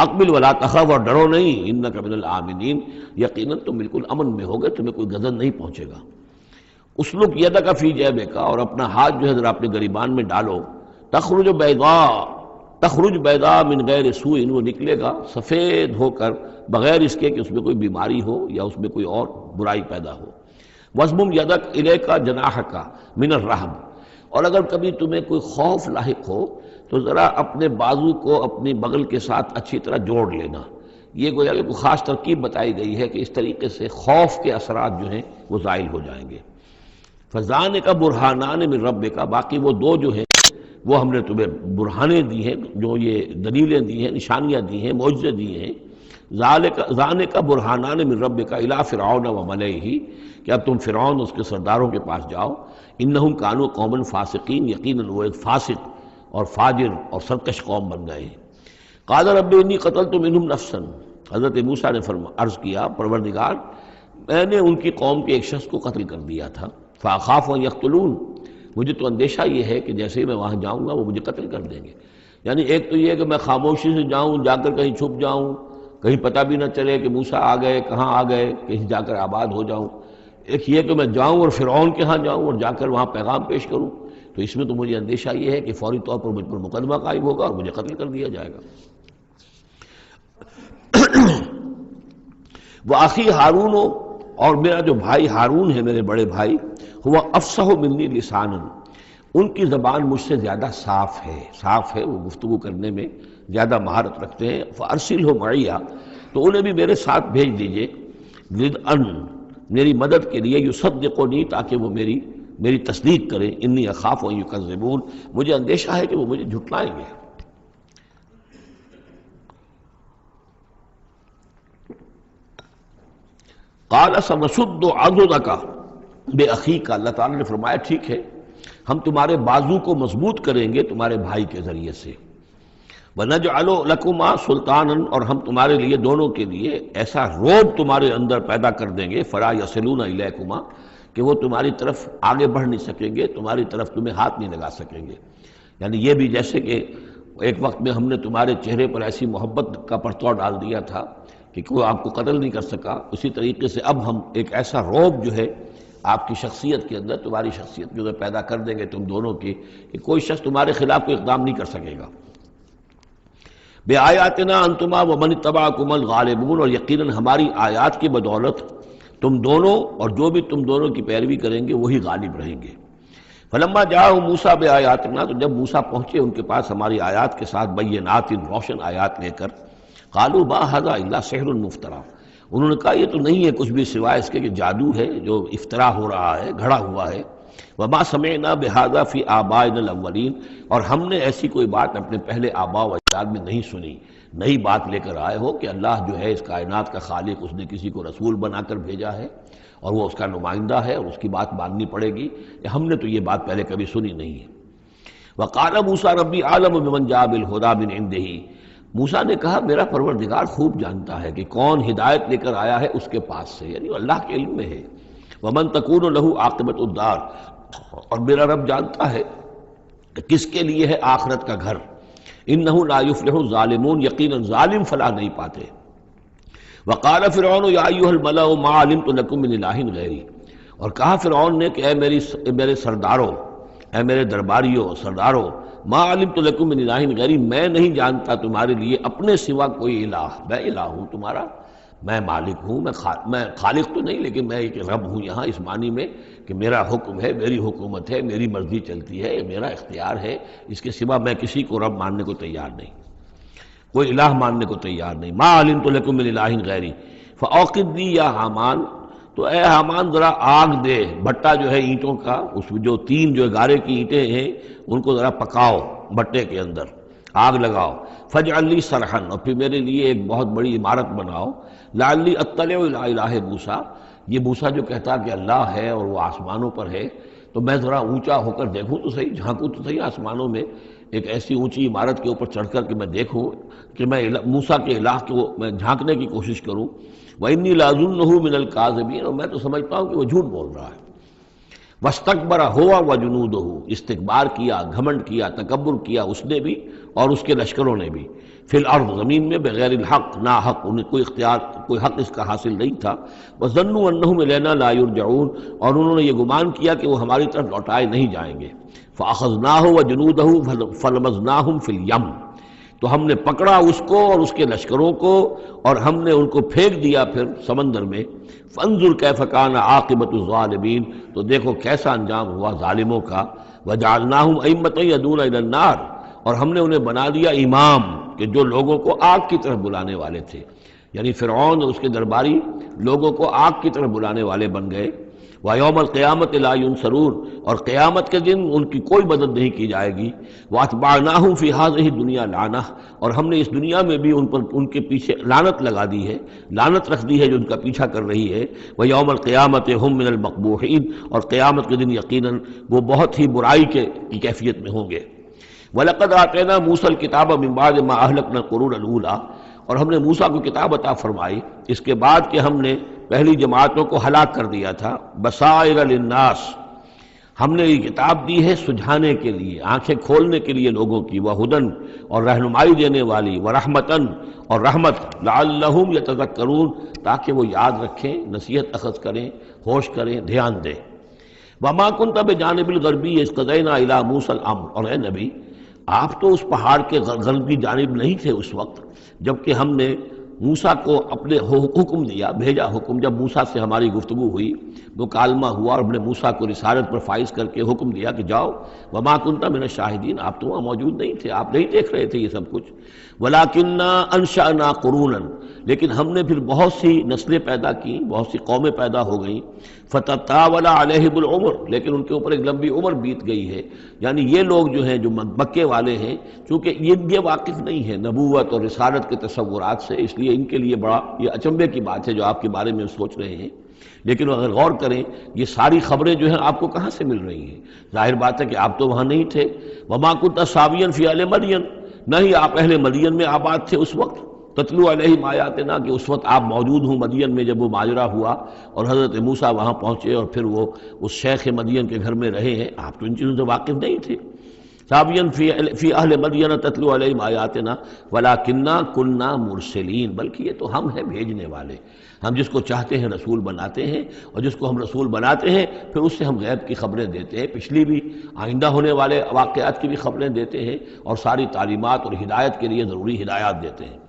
اقبل ولا تخف، اور ڈرو نہیں، انک من الآمنین، یقیناً تم بالکل امن میں ہوگے، تمہیں کوئی غضب نہیں پہنچے گا۔ اسلک یدک فی جیبک، اور اپنا ہاتھ جو ہے ذرا اپنے گریبان میں ڈالو، تخرج بیضاء من غیر سوء، وہ نکلے گا سفید ہو کر بغیر اس کے کہ اس میں کوئی بیماری ہو یا اس میں کوئی اور برائی پیدا ہو۔ وَاضْمُمْ یدک الیک جناحک من الرہب، اور اگر کبھی تمہیں کوئی خوف لاحق ہو تو ذرا اپنے بازو کو اپنی بغل کے ساتھ اچھی طرح جوڑ لینا۔ یہ گویا کہ کوئی خاص ترکیب بتائی گئی ہے کہ اس طریقے سے خوف کے اثرات جو ہیں وہ زائل ہو جائیں گے۔ فَذَانِکَ بُرْہَانَانِ مِن رَبِّکَ، باقی وہ دو جو ہیں وہ ہم نے تمہیں برہانیں دی ہیں، جو یہ دلیلیں دی ہیں، نشانیاں دی ہیں، معجزے دیے ہیں۔ ذَانِکَ بُرْہَانَانِ مِن رَبِّکَ إِلَىٰ فِرْعَوْنَ وَمَلَئِهِ، کہ اب تم فرعون اس کے سرداروں کے پاس جاؤ، انہم کانوا قوما فاسقین، یقیناً وہ ایک فاسق اور فاجر اور سرکش قوم بن گئے ہیں۔ قال رب انی قتلت منہم نفسا، حضرت موسیٰ نے عرض کیا پروردگار میں نے ان کی قوم کے ایک شخص کو قتل کر دیا تھا، فاخاف ان یقتلون، مجھے تو اندیشہ یہ ہے کہ جیسے ہی میں وہاں جاؤں گا وہ مجھے قتل کر دیں گے۔ یعنی ایک تو یہ کہ میں خاموشی سے جاؤں، جا کر کہیں چھپ جاؤں، کہیں پتہ بھی نہ چلے کہ موسیٰ آ گئے، کہاں آ گئے، کہیں جا کر آباد ہو جاؤں۔ ایک یہ کہ میں جاؤں اور فرعون کے ہاں جاؤں اور جا کر وہاں پیغام پیش کروں، تو اس میں تو مجھے اندیشہ یہ ہے کہ فوری طور پر مجھ پر مقدمہ قائم ہوگا اور مجھے قتل کر دیا جائے گا۔ وَأَخِي ہارون، اور میرا جو بھائی ہارون ہے، میرے بڑے بھائی، ہوا افصح منی لسانا، ان کی زبان مجھ سے زیادہ صاف ہے، وہ گفتگو کرنے میں زیادہ مہارت رکھتے ہیں۔ فَأَرْسِلْهُ مَعِيَّ، تو انہیں بھی میرے ساتھ بھیج دیجئے، رِدْءً، میری مدد کے لیے، یصدقنی، تاکہ وہ میری تصدیق کریں، انی اخاف ان یکذبون، مجھے اندیشہ ہے کہ وہ مجھے جھٹلائیں گے۔ قال سنشد عضدک باخیک، اللہ تعالیٰ نے فرمایا ٹھیک ہے ہم تمہارے بازو کو مضبوط کریں گے تمہارے بھائی کے ذریعے سے۔ وَنَجْعَلُ لَكُمَا سُلْطَانًا، اور ہم تمہارے لیے دونوں کے لیے ایسا روب تمہارے اندر پیدا کر دیں گے، فَلَا يَصِلُونَ إِلَيْكُمَا، کہ وہ تمہاری طرف آگے بڑھ نہیں سکیں گے، تمہاری طرف تمہیں ہاتھ نہیں لگا سکیں گے۔ یعنی یہ بھی جیسے کہ ایک وقت میں ہم نے تمہارے چہرے پر ایسی محبت کا پرتو ڈال دیا تھا کہ کوئی آپ کو قتل نہیں کر سکا، اسی طریقے سے اب ہم ایک ایسا روب جو ہے آپ کی شخصیت کے اندر، تمہاری شخصیت جو ہے پیدا کر دیں گے تم دونوں کی، کہ کوئی شخص تمہارے خلاف کوئی اقدام نہیں کر سکے گا۔ بِآیاتنا انتما ومن اتبعکم الغالبون، اور یقیناً ہماری آیات کی بدولت تم دونوں اور جو بھی تم دونوں کی پیروی کریں گے وہی غالب رہیں گے۔ فلما جاءهم موسیٰ بآیاتنا، تو جب موسیٰ پہنچے ان کے پاس ہماری آیات کے ساتھ، بینات، روشن آیات لے کر، قالوا ما ھذا الا سحر مفترا، انہوں نے کہا یہ تو نہیں ہے کچھ بھی سوائے اس کے کہ جادو ہے جو افترا ہو رہا ہے، گھڑا ہوا ہے۔ وما سمعنا بھذا فی آبائنا الاولین، اور ہم نے ایسی کوئی بات اپنے پہلے آباء و اجداد میں نہیں سنی۔ نئی بات لے کر آئے ہو کہ اللہ جو ہے اس کائنات کا خالق، اس نے کسی کو رسول بنا کر بھیجا ہے اور وہ اس کا نمائندہ ہے اور اس کی بات ماننی پڑے گی، ہم نے تو یہ بات پہلے کبھی سنی نہیں ہے۔ وقال موسیٰ ربی اعلم بمن جاء بالہدی من عنده، موسیٰ نے کہا میرا پروردگار خوب جانتا ہے کہ کون ہدایت لے کر آیا ہے اس کے پاس سے، یعنی اللہ کے علم میں ہے۔ ومن تکون له عاقبۃ الدار، اور میرا رب جانتا ہے کہ کس کے لیے ہے آخرت کا گھر۔ انہ لا یفلح الظالمون، یقیناً ظالم فلاح نہیں پاتے۔ وقال فرعون یا ایھا الملأ ما علمت لکم من الہ غیری، اور کہا فرعون نے کہ اے میرے سرداروں، اے میرے درباریوں سرداروں، ما علمت لکم من الہ غیری، میں نہیں جانتا تمہارے لیے اپنے سوا کوئی الہ، میں الہ ہوں تمہارا، میں مالک ہوں، میں خالق تو نہیں لیکن میں ایک رب ہوں یہاں اس معنی میں کہ میرا حکم ہے، میری حکومت ہے، میری مرضی چلتی ہے، میرا اختیار ہے، اس کے سوا میں کسی کو رب ماننے کو تیار نہیں، کوئی الہ ماننے کو تیار نہیں۔ ما علمت لکم من الہ غیری فاوقد لی یا حامان، تو اے حامان ذرا آگ دے، بھٹا جو ہے اینٹوں کا، اس جو تین جو گارے کی اینٹیں ہیں ان کو ذرا پکاؤ بھٹے کے اندر، آگ لگاؤ، فاجعل لی صرحا، اور پھر میرے لیے ایک بہت بڑی عمارت بناؤ، لعلی اطلع الی الہ موسیٰ، یہ موسیٰ جو کہتا کہ اللہ ہے اور وہ آسمانوں پر ہے، تو میں ذرا اونچا ہو کر دیکھوں تو صحیح، جھانکوں تو صحیح آسمانوں میں، ایک ایسی اونچی عمارت کے اوپر چڑھ کر کہ میں دیکھوں کہ میں موسیٰ کے الہ کو میں جھانکنے کی کوشش کروں۔ وَإِنِّي لَأَظُنُّهُ مِنَ الْكَاذِبِينَ، اور میں تو سمجھتا ہوں کہ وہ جھوٹ بول رہا ہے۔ وَاسْتَكْبَرَ هُوَ وَجُنُودُهُ، استکبار کیا، گھمنڈ کیا، تکبر کیا اس نے بھی اور اس کے لشکروں نے بھی، فی الارض، زمین میں، بغیر الحق، نا حق، انہیں کوئی اختیار، کوئی حق اس کا حاصل نہیں تھا۔ وَظَنُّوا أَنَّهُمْ إِلَيْنَا لَا يُرْجَعُونَ، اور انہوں نے یہ گمان کیا کہ وہ ہماری طرف لوٹائے نہیں جائیں گے۔ فَأَخَذْنَاهُ وَجُنُودَهُ فَلَمَزْنَاهُمْ فِي الْيَمِّ، تو ہم نے پکڑا اس کو اور اس کے لشکروں کو اور ہم نے ان کو پھینک دیا پھر سمندر میں۔ فانظر کیف کان عاقبۃ الظالمین، تو دیکھو کیسا انجام ہوا ظالموں کا۔ وجعلناہم ائمۃ یدعون الی النار، اور ہم نے انہیں بنا دیا امام کہ جو لوگوں کو آگ کی طرف بلانے والے تھے، یعنی فرعون اور اس کے درباری لوگوں کو آگ کی طرف بلانے والے بن گئے۔ وَيَوْمَ الْقِيَامَةِ لَا يُنصَرُونَ، اور قیامت کے دن ان کی کوئی مدد نہیں کی جائے گی۔ وَأَتْبَعْنَاهُمْ فِي هَذِهِ الدُّنْيَا لَعْنَةً، اور ہم نے اس دنیا میں بھی ان پر، ان کے پیچھے لعنت لگا دی ہے، لعنت رکھ دی ہے جو ان کا پیچھا کر رہی ہے۔ وَيَوْمَ الْقِيَامَةِ هُمْ مِنَ الْمَقْبُوحِينَ، اور قیامت کے دن یقیناً وہ بہت ہی برائی کی کیفیت میں ہوں گے۔ وَلَقَدْ آتَيْنَا مُوسَى الْكِتَابَ مِن بَعْدِ مَا أَهْلَكْنَا الْقُرُونَ الْأُولَىٰ، اور ہم نے موسیٰ کو کتاب عطا فرمائی اس کے بعد کہ ہم نے پہلی جماعتوں کو ہلاک کر دیا تھا۔ بصائر للناس، ہم نے یہ کتاب دی ہے سجھانے کے لیے، آنکھیں کھولنے کے لیے لوگوں کی، وہدن، اور رہنمائی دینے والی، ورحمتن، اور رحمت، لعلہم یتذکرون، تاکہ وہ یاد رکھیں، نصیحت اخذ کریں، ہوش کریں، دھیان دیں۔ وما کنت بجانب الغربی اذ قضینا الی موسیٰ الامر، اور اے نبی آپ تو اس پہاڑ کے غربی جانب نہیں تھے اس وقت جبکہ ہم نے موسیٰ کو اپنے حکم دیا، بھیجا حکم، جب موسیٰ سے ہماری گفتگو ہوئی، مکالمہ ہوا، اور ہم نے موسیٰ کو رسالت پر فائز کر کے حکم دیا کہ جاؤ۔ وما کنت من الشاہدین، آپ تو وہاں موجود نہیں تھے، آپ نہیں دیکھ رہے تھے یہ سب کچھ۔ ولکننا انشأنا قرونا، لیکن ہم نے پھر بہت سی نسلیں پیدا کی، بہت سی قومیں پیدا ہو گئیں۔ فتطاول علیہم العمر، لیکن ان کے اوپر ایک لمبی عمر بیت گئی ہے، یعنی یہ لوگ جو ہیں جو مکے والے ہیں، چونکہ یہ واقف نہیں ہے نبوت اور رسالت کے تصورات سے، اس لیے ان کے لیے بڑا یہ اچنبے کی بات ہے جو آپ کے بارے میں سوچ رہے ہیں۔ لیکن اگر غور کریں یہ ساری خبریں جو ہیں آپ کو کہاں سے مل رہی ہیں؟ ظاہر بات ہے کہ آپ تو وہاں نہیں تھے۔ وما كنت ساويا في اهل مدين، نہ ہی آپ اہل مدین میں آباد تھے اس وقت۔ تتلو علیہم آیاتنا، کہ اس وقت آپ موجود ہوں مدین میں جب وہ ماجرا ہوا اور حضرت موسیٰ وہاں پہنچے اور پھر وہ اس شیخ مدین کے گھر میں رہے ہیں، آپ تو ان چیزوں سے واقف نہیں تھے۔ ساویا فی اہل مدین تتلو علیہم آیاتنا ولکننا کننا مرسلین، بلکہ یہ تو ہم ہیں بھیجنے والے، ہم جس کو چاہتے ہیں رسول بناتے ہیں، اور جس کو ہم رسول بناتے ہیں پھر اس سے ہم غیب کی خبریں دیتے ہیں، پچھلی بھی آئندہ ہونے والے واقعات کی بھی خبریں دیتے ہیں، اور ساری تعلیمات اور ہدایت کے لیے ضروری ہدایات دیتے ہیں۔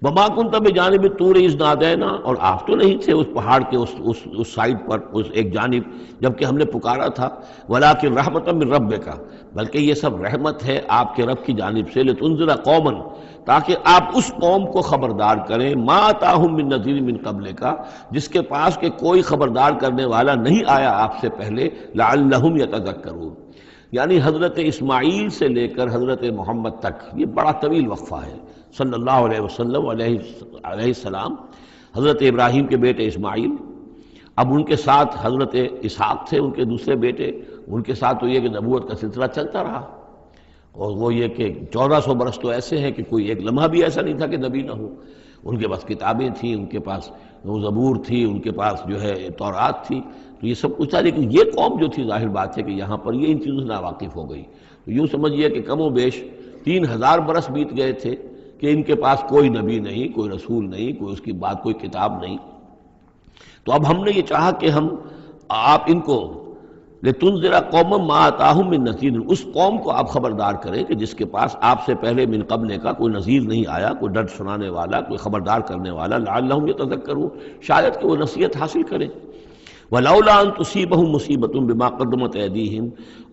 وما كنت بجانب الطور اذ نادینا، اور آپ تو نہیں تھے اس پہاڑ کے اس سائڈ پر، اس ایک جانب جب کہ ہم نے پکارا تھا۔ ولکن رحمۃ من ربک، بلکہ یہ سب رحمت ہے آپ کے رب کی جانب سے، لتنذر قوما، تاکہ آپ اس قوم کو خبردار کریں، ما اتاہم من نذیر من قبلک، جس کے پاس کہ کوئی خبردار کرنے والا نہیں آیا آپ سے پہلے، لعلہم یتذکرون، یعنی حضرت اسماعیل سے لے کر حضرت محمد تک یہ بڑا طویل وقفہ ہے۔ صلی اللہ علیہ وسلم علیہ السلام، حضرت ابراہیم کے بیٹے اسماعیل، اب ان کے ساتھ حضرت اسحاق تھے ان کے دوسرے بیٹے، ان کے ساتھ تو یہ کہ نبوت کا سلسلہ چلتا رہا، اور وہ یہ کہ 1400 برس تو ایسے ہیں کہ کوئی ایک لمحہ بھی ایسا نہیں تھا کہ نبی نہ ہو۔ ان کے پاس کتابیں تھیں، ان کے پاس زبور تھی، ان کے پاس جو ہے تورات تھی، تو یہ سب کچھ تھا، لیکن یہ قوم جو تھی ظاہر بات ہے کہ یہاں پر یہ ان چیزوں سے ناواقف ہو گئی۔ تو یوں سمجھیے کہ کم و بیش 3000 برس بیت گئے تھے کہ ان کے پاس کوئی نبی نہیں، کوئی رسول نہیں، کوئی اس کی بات، کوئی کتاب نہیں۔ تو اب ہم نے یہ چاہا کہ ہم آپ ان کو لتنذر قوما ما آتاہم من نذیر، اس قوم کو آپ خبردار کریں کہ جس کے پاس آپ سے پہلے من قبل کا کوئی نذیر نہیں آیا، کوئی ڈر سنانے والا، کوئی خبردار کرنے والا، لعلہم یتذکرون، شاید کہ وہ نصیحت حاصل کریں۔ وَلَوْلَا أَن تُصِيبَهُم مُّصِيبَةٌ بِمَا قَدَّمَتْ أَيْدِيهِمْ،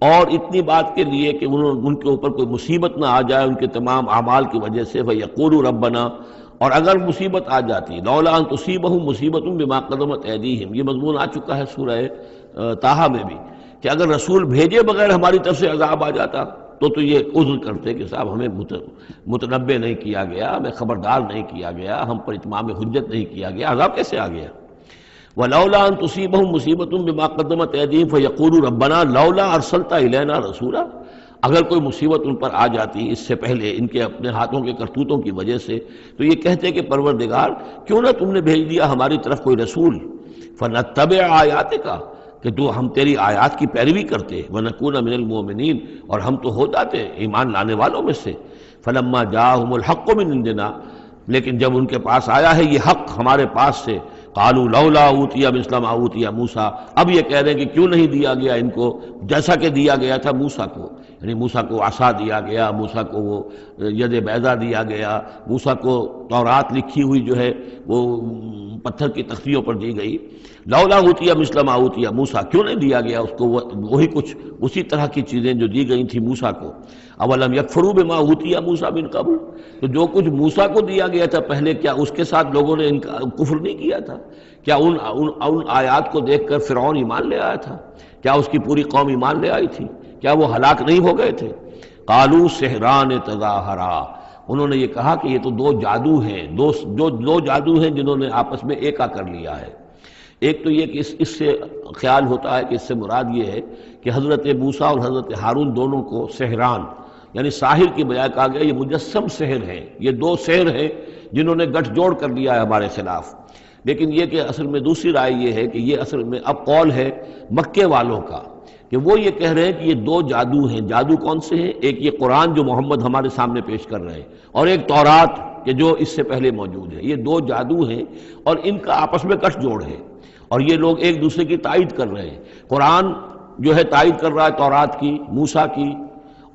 اور اتنی بات کے لیے کہ ان کے اوپر کوئی مصیبت نہ آ جائے ان کے تمام اعمال کی وجہ سے، فَيَقُولُوا رَبَّنَا، اور اگر مصیبت آ جاتی، لولا ان تصیبہم مصیبت بما قدمت ایدیہم، یہ مضمون آ چکا ہے سورہ طٰہٰ میں بھی، کہ اگر رسول بھیجے بغیر ہماری طرف سے عذاب آ جاتا تو یہ عذر کرتے کہ صاحب ہمیں متنبع نہیں کیا گیا، ہمیں خبردار نہیں کیا گیا، ہم پر اتمام حجت نہیں کیا گیا، عذاب کیسے آ گیا؟ وَلَوْلَا أَن تُصِيبَهُم مُّصِيبَةٌ بِمَا قَدَّمَتْ أَيْدِيهِمْ فَيَقُولُوا رَبَّنَا لَوْلَا أَرْسَلْتَ إِلَيْنَا رَسُولًا، اگر کوئی مصیبت ان پر آ جاتی اس سے پہلے ان کے اپنے ہاتھوں کے کرتوتوں کی وجہ سے، تو یہ کہتے کہ پروردگار کیوں نہ تم نے بھیج دیا ہماری طرف کوئی رسول، فَنَتَّبِعَ آیَاتِكَ، کہ تو ہم تیری آیات کی پیروی کرتے، وَنَكُونَ مِنَ الْمُؤْمِنِينَ، اور ہم تو ہو جاتے ایمان لانے والوں میں سے۔ فَلَمَّا جَاءَهُمُ الْحَقُّ مِنْ عِنْدِنَا، لیکن جب ان کے پاس آیا ہے یہ حق ہمارے پاس سے، قالوا لولا اوتي مثل ما اوتي موسیٰ، اب یہ کہہ رہے ہیں کہ کیوں نہیں دیا گیا ان کو جیسا کہ دیا گیا تھا موسیٰ کو، یعنی موسیٰ کو عصا دیا گیا، موسیٰ کو وہ ید بیضا دیا گیا، موسیٰ کو تورات لکھی ہوئی جو ہے وہ پتھر کی تختیوں پر دی گئی۔ لولا اوتي مثل ما اوتي موسیٰ، کیوں نہیں دیا گیا اس کو وہی کچھ اسی طرح کی چیزیں جو دی گئی تھی موسیٰ کو؟ اولم یکفروا بما اوتي موسیٰ من قبل، تو جو کچھ موسیٰ کو دیا گیا تھا پہلے، کیا اس کے ساتھ لوگوں نے کفر نہیں کیا تھا؟ کیا ان آیات کو دیکھ کر فرعون ایمان لے آیا تھا؟ کیا اس کی پوری قوم ایمان لے آئی تھی؟ کیا وہ ہلاک نہیں ہو گئے تھے؟ قالوا سحران تظاہرا، انہوں نے یہ کہا کہ یہ تو دو جادو ہیں، دو جادو ہیں جنہوں نے آپس میں ایکا کر لیا ہے۔ ایک تو یہ کہ اس سے خیال ہوتا ہے کہ اس سے مراد یہ ہے کہ حضرت موسیٰ اور حضرت ہارون دونوں کو سحران، یعنی ساحر کی بجائے کہا گیا یہ مجسم سحر ہیں، یہ دو سحر ہیں جنہوں نے گٹھ جوڑ کر لیا ہے ہمارے خلاف۔ لیکن یہ کہ اصل میں دوسری رائے یہ ہے کہ یہ اصل میں اب قول ہے مکے والوں کا، کہ وہ یہ کہہ رہے ہیں کہ یہ دو جادو ہیں۔ جادو کون سے ہیں؟ ایک یہ قرآن جو محمد ہمارے سامنے پیش کر رہے ہیں، اور ایک تورات کہ جو اس سے پہلے موجود ہے، یہ دو جادو ہیں اور ان کا آپس میں گٹھ جوڑ ہے، اور یہ لوگ ایک دوسرے کی تائید کر رہے ہیں۔ قرآن جو ہے تائید کر رہا ہے تورات کی، موسیٰ کی،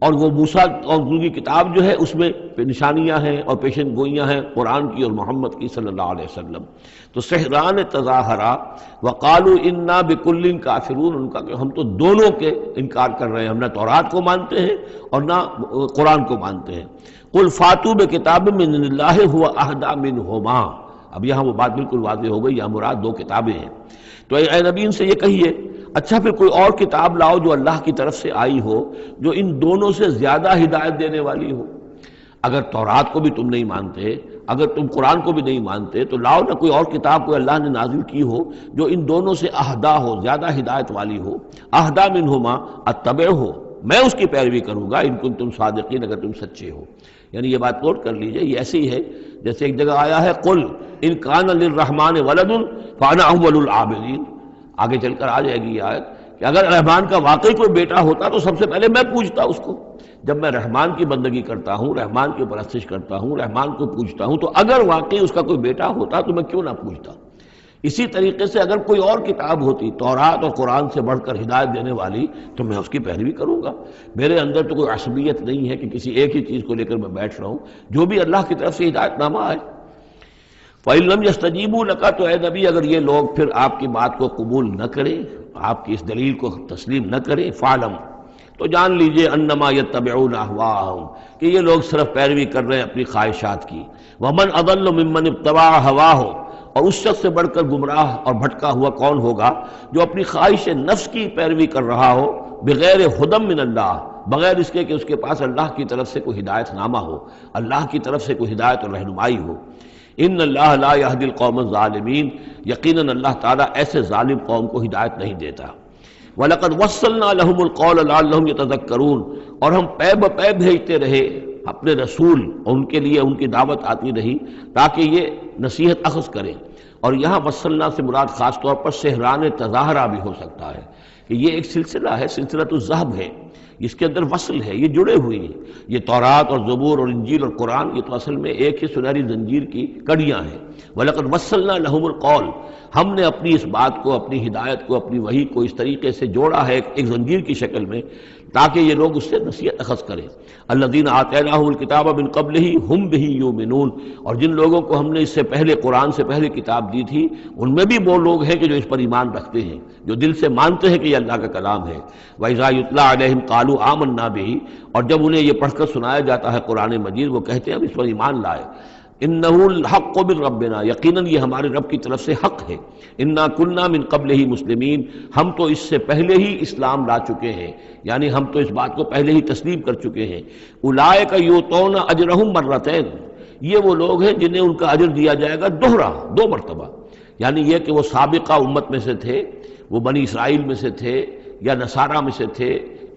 اور وہ موسیٰ اور ان کی کتاب جو ہے اس میں نشانیاں ہیں اور پیشن گوئیاں ہیں قرآن کی اور محمد کی صلی اللہ علیہ وسلم۔ تو سحران تظاہرا وقالوا انا بکل کافرون، ان کا کہ ہم تو دونوں کے انکار کر رہے ہیں، ہم نہ تورات کو مانتے ہیں اور نہ قرآن کو مانتے ہیں۔ قل فاتوا بکتاب من اللہ هو اہدی منہما، اب یہاں وہ بات بالکل واضح ہو گئی، یہاں مراد دو کتابیں ہیں۔ تو اے نبی ان سے یہ کہیے اچھا پھر کوئی اور کتاب لاؤ جو اللہ کی طرف سے آئی ہو، جو ان دونوں سے زیادہ ہدایت دینے والی ہو۔ اگر تورات کو بھی تم نہیں مانتے، اگر تم قرآن کو بھی نہیں مانتے، تو لاؤ نہ کوئی اور کتاب کوئی اللہ نے نازل کی ہو جو ان دونوں سے اہدا ہو، زیادہ ہدایت والی ہو۔ اہدا منہما اتبع ہو، میں اس کی پیروی کروں گا ان کنتم صادقین، اگر تم سچے ہو۔ یعنی یہ بات نوٹ کر لیجئے، یہ ایسی ہے جیسے ایک جگہ آیا ہے قل ان کان للرحمن ولد فانا اول العابدین، آگے چل کر آ جائے گی یہ آیت کہ اگر رحمان کا واقعی کوئی بیٹا ہوتا تو سب سے پہلے میں پوچھتا اس کو۔ جب میں رحمان کی بندگی کرتا ہوں، رحمان کی پرستش کرتا ہوں، رحمان کو پوچھتا ہوں، تو اگر واقعی اس کا کوئی بیٹا ہوتا تو میں کیوں نہ پوچھتا۔ اسی طریقے سے اگر کوئی اور کتاب ہوتی تورات اور قرآن سے بڑھ کر ہدایت دینے والی تو میں اس کی پیروی کروں گا۔ میرے اندر تو کوئی عصبیت نہیں ہے کہ کسی ایک ہی چیز کو لے کر میں بیٹھ رہا ہوں، جو بھی اللہ کی طرف سے ہدایت نامہ آئے۔ فَإِن لَّمْ يَسْتَجِيبُوا لَكَ، تو اے نبی اگر یہ لوگ پھر آپ کی بات کو قبول نہ کریں، آپ کی اس دلیل کو تسلیم نہ کریں، فَعْلَمْ، تو جان لیجئے انما یتبعون اہواءہم، کہ یہ لوگ صرف پیروی کر رہے ہیں اپنی خواہشات کی۔ ومن اضل ممن اتبع ہواہ، اور اس شخص سے بڑھ کر گمراہ اور بھٹکا ہوا کون ہوگا جو اپنی خواہش نفس کی پیروی کر رہا ہو، بغیر ہدی من اللہ، بغیر اس کے کہ اس کے پاس اللہ کی طرف سے کوئی ہدایت نامہ ہو، اللہ کی طرف سے کوئی ہدایت اور رہنمائی ہو۔ ان اللہ لا یہدی القوم الظالمین، یقیناً اللہ تعالیٰ ایسے ظالم قوم کو ہدایت نہیں دیتا۔ وَلَقَدْ وَصَّلْنَا لَهُمُ الْقَوْلَ لَعَلَّهُمْ يَتَذَكَّرُونَ، اور ہم پے بپے بھیجتے رہے اپنے رسول، اور ان کے لیے ان کی دعوت آتی رہی تاکہ یہ نصیحت اخذ کریں۔ اور یہاں وصلنا سے مراد خاص طور پر سحران تظاہرہ بھی ہو سکتا ہے کہ یہ ایک سلسلہ ہے، سلسلۃ الذہب ہے، اس کے اندر وصل ہے، یہ جڑے ہوئے ہیں۔ یہ تورات اور زبور اور انجیل اور قرآن یہ تو اصل میں ایک ہی سنہری زنجیر کی کڑیاں ہیں۔ وَلَقَدْ وَصَّلْنَا لَهُمُ الْقَوْلَ، ہم نے اپنی اس بات کو، اپنی ہدایت کو، اپنی وحی کو اس طریقے سے جوڑا ہے ایک زنجیر کی شکل میں تاکہ یہ لوگ اس سے نصیحت اخذ کریں۔ الذین آتیناہم الکتاب من قبلہ ہم بہ یؤمنون، اور جن لوگوں کو ہم نے اس سے پہلے قرآن سے پہلے کتاب دی تھی ان میں بھی وہ لوگ ہیں کہ جو اس پر ایمان رکھتے ہیں، جو دل سے مانتے ہیں کہ یہ اللہ کا کلام ہے۔ وَإِذَا يُتْلَىٰ عَلَيْهِمْ قَالُوا آمَنَّا بِهِ، اور جب انہیں یہ پڑھ کر سنایا جاتا ہے قرآن مجید وہ کہتے ہیں ہم اس پر ایمان لائے۔ انہ الحق من ربنا، یقیناً یہ ہمارے رب کی طرف سے حق ہے۔ انا کنا من قبلہ مسلمین، ہم تو اس سے پہلے ہی اسلام لا چکے ہیں، یعنی ہم تو اس بات کو پہلے ہی تسلیم کر چکے ہیں۔ اولئک یؤتون اجرہم مرتین، یہ وہ لوگ ہیں جنہیں ان کا اجر دیا جائے گا دوہرا، 2 مرتبہ، یعنی یہ کہ وہ سابقہ امت میں سے تھے، وہ بنی اسرائیل میں سے تھے یا نصارہ میں سے تھے،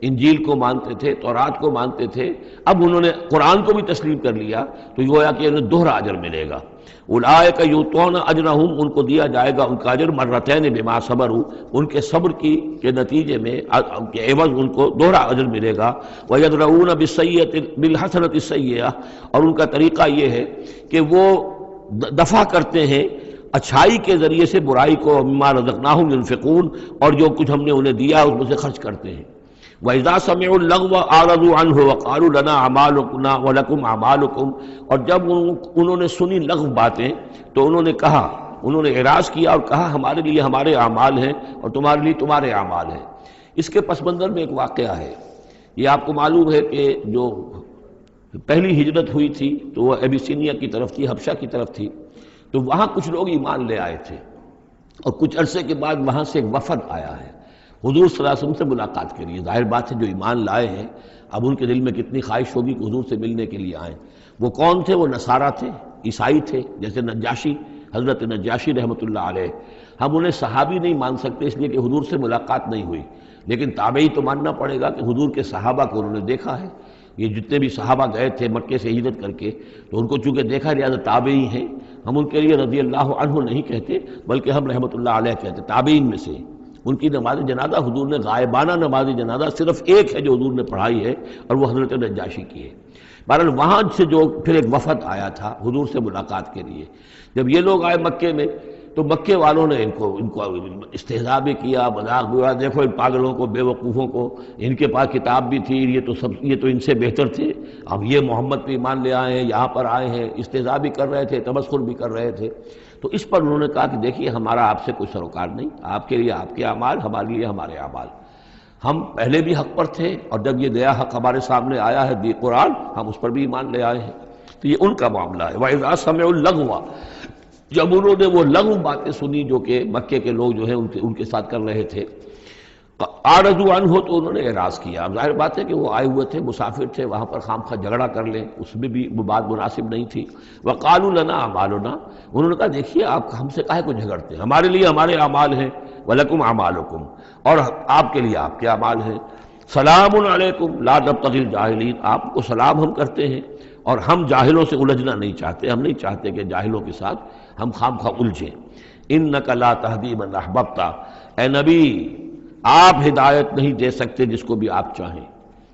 انجیل کو مانتے تھے، تورات کو مانتے تھے، اب انہوں نے قرآن کو بھی تسلیم کر لیا تو گویا کہ انہیں دوہرا اجر ملے گا۔ اولئک یؤتون اجرہم، ان کو دیا جائے گا ان کا اجر مرتین بما صبروا، ان کے صبر کے نتیجے میں ان کے عوض ان کو دوہرا اجر ملے گا۔ ویدرؤون بالحسنۃ السیئۃ، اور ان کا طریقہ یہ ہے کہ وہ دفع کرتے ہیں اچھائی کے ذریعے سے برائی کو، مما رزقناہم ينفقون، اور جو کچھ ہم نے انہیں دیا اس میں سے خرچ کرتے ہیں۔ وَإِذَا سَمِعُوا اللَّغْوَ أَعْرَضُوا عَنْهُ وَقَالُوا لَنَا أَعْمَالُنَا وَلَكُمْ أَعْمَالُكُمْ، اور جب انہوں نے سنی لغو باتیں تو انہوں نے کہا، انہوں نے اعراض کیا اور کہا ہمارے لیے ہمارے اعمال ہیں اور تمہارے لیے تمہارے اعمال ہیں۔ اس کے پس منظر میں ایک واقعہ ہے، یہ آپ کو معلوم ہے کہ جو پہلی ہجرت ہوئی تھی تو وہ ابیسینیا کی طرف تھی، حبشہ کی طرف تھی، تو وہاں کچھ لوگ ایمان لے آئے تھے اور کچھ عرصے کے بعد وہاں سے ایک وفد آیا ہے حضور صلی اللہ علیہ وسلم سے ملاقات کے لیے۔ ظاہر بات ہے جو ایمان لائے ہیں اب ان کے دل میں کتنی خواہش ہوگی کہ حضور سے ملنے کے لیے آئیں۔ وہ کون تھے؟ وہ نصارہ تھے، عیسائی تھے، جیسے نجاشی، حضرت نجاشی رحمۃ اللہ علیہ۔ ہم انہیں صحابی نہیں مان سکتے اس لیے کہ حضور سے ملاقات نہیں ہوئی، لیکن تابعی تو ماننا پڑے گا کہ حضور کے صحابہ کو انہوں نے دیکھا ہے۔ یہ جتنے بھی صحابہ گئے تھے مکے سے ہجرت کر کے تو ان کو چونکہ دیکھا، لہٰذا تابعی ہیں، ہم ان کے لیے رضی اللہ عنہ نہیں کہتے بلکہ ہم رحمۃ اللہ علیہ کہتے، تابعین میں سے۔ ان کی نماز جنازہ حضور نے غائبانہ نماز جنازہ صرف ایک ہے جو حضور نے پڑھائی ہے اور وہ حضرت نجاشی کی ہے۔ بہرحال وہاں سے جو پھر ایک وفد آیا تھا حضور سے ملاقات کے لیے، جب یہ لوگ آئے مکے میں تو مکے والوں نے ان کو استہزاء بھی کیا، مذاق بھی ہوا، دیکھو ان پاگلوں کو، بے وقوفوں کو، ان کے پاس کتاب بھی تھی، یہ تو ان سے بہتر تھے، اب یہ محمد پہ ایمان لے آئے ہیں، یہاں پر آئے ہیں، استہزاء بھی کر رہے تھے، تمسخر بھی کر رہے تھے۔ تو اس پر انہوں نے کہا کہ دیکھیے ہمارا آپ سے کوئی سروکار نہیں، آپ کے لیے آپ کے اعمال، ہمارے لیے ہمارے اعمال، ہم پہلے بھی حق پر تھے اور جب یہ نیا حق ہمارے سامنے آیا ہے دی قرآن، ہم اس پر بھی ایمان لے آئے ہیں۔ تو یہ ان کا معاملہ ہے۔ وَإِذَا سَمِعُوا اللَّغْوَ، جب انہوں نے وہ لغو باتیں سنی جو کہ مکے کے لوگ جو ہیں ان کے ساتھ کر رہے تھے، اعرضوا عنہ، تو انہوں نے اعراض کیا۔ اب ظاہر بات ہے کہ وہ آئے ہوئے تھے، مسافر تھے، وہاں پر خامخواہ جھگڑا کر لیں اس میں بھی وہ بات مناسب نہیں تھی۔ وقالوا لنا اعمالنا، انہوں نے کہا دیکھیے آپ ہم سے کاہے کو جھگڑتے ہیں، ہمارے لیے ہمارے اعمال ہیں، ولکم اعمالکم، اور آپ کے لیے آپ کے اعمال ہیں۔ سلام علیکم لا نبتغی الجاہلین، آپ کو سلام ہم کرتے ہیں اور ہم جاہلوں سے الجھنا نہیں چاہتے، ہم نہیں چاہتے کہ جاہلوں کے ساتھ ہم خامخواہ الجھیں۔ انک لا تہدی من احببت، اے نبی آپ ہدایت نہیں دے سکتے جس کو بھی آپ چاہیں،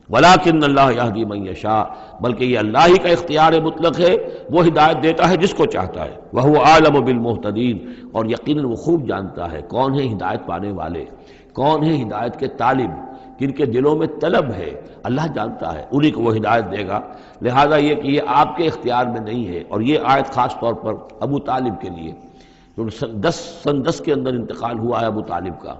ولیکن اللہ یہدی من یشاء، بلکہ یہ اللہ ہی کا اختیار مطلق ہے، وہ ہدایت دیتا ہے جس کو چاہتا ہے۔ وہو اعلم بالمہتدین، اور یقیناً وہ خوب جانتا ہے کون ہے ہدایت پانے والے، کون ہے ہدایت کے طالب، جن کے دلوں میں طلب ہے، اللہ جانتا ہے، انہی کو وہ ہدایت دے گا۔ لہذا یہ کہ یہ آپ کے اختیار میں نہیں ہے، اور یہ آیت خاص طور پر ابو طالب کے لیے، جو سن 10 کے اندر انتقال ہوا ہے ابو طالب کا،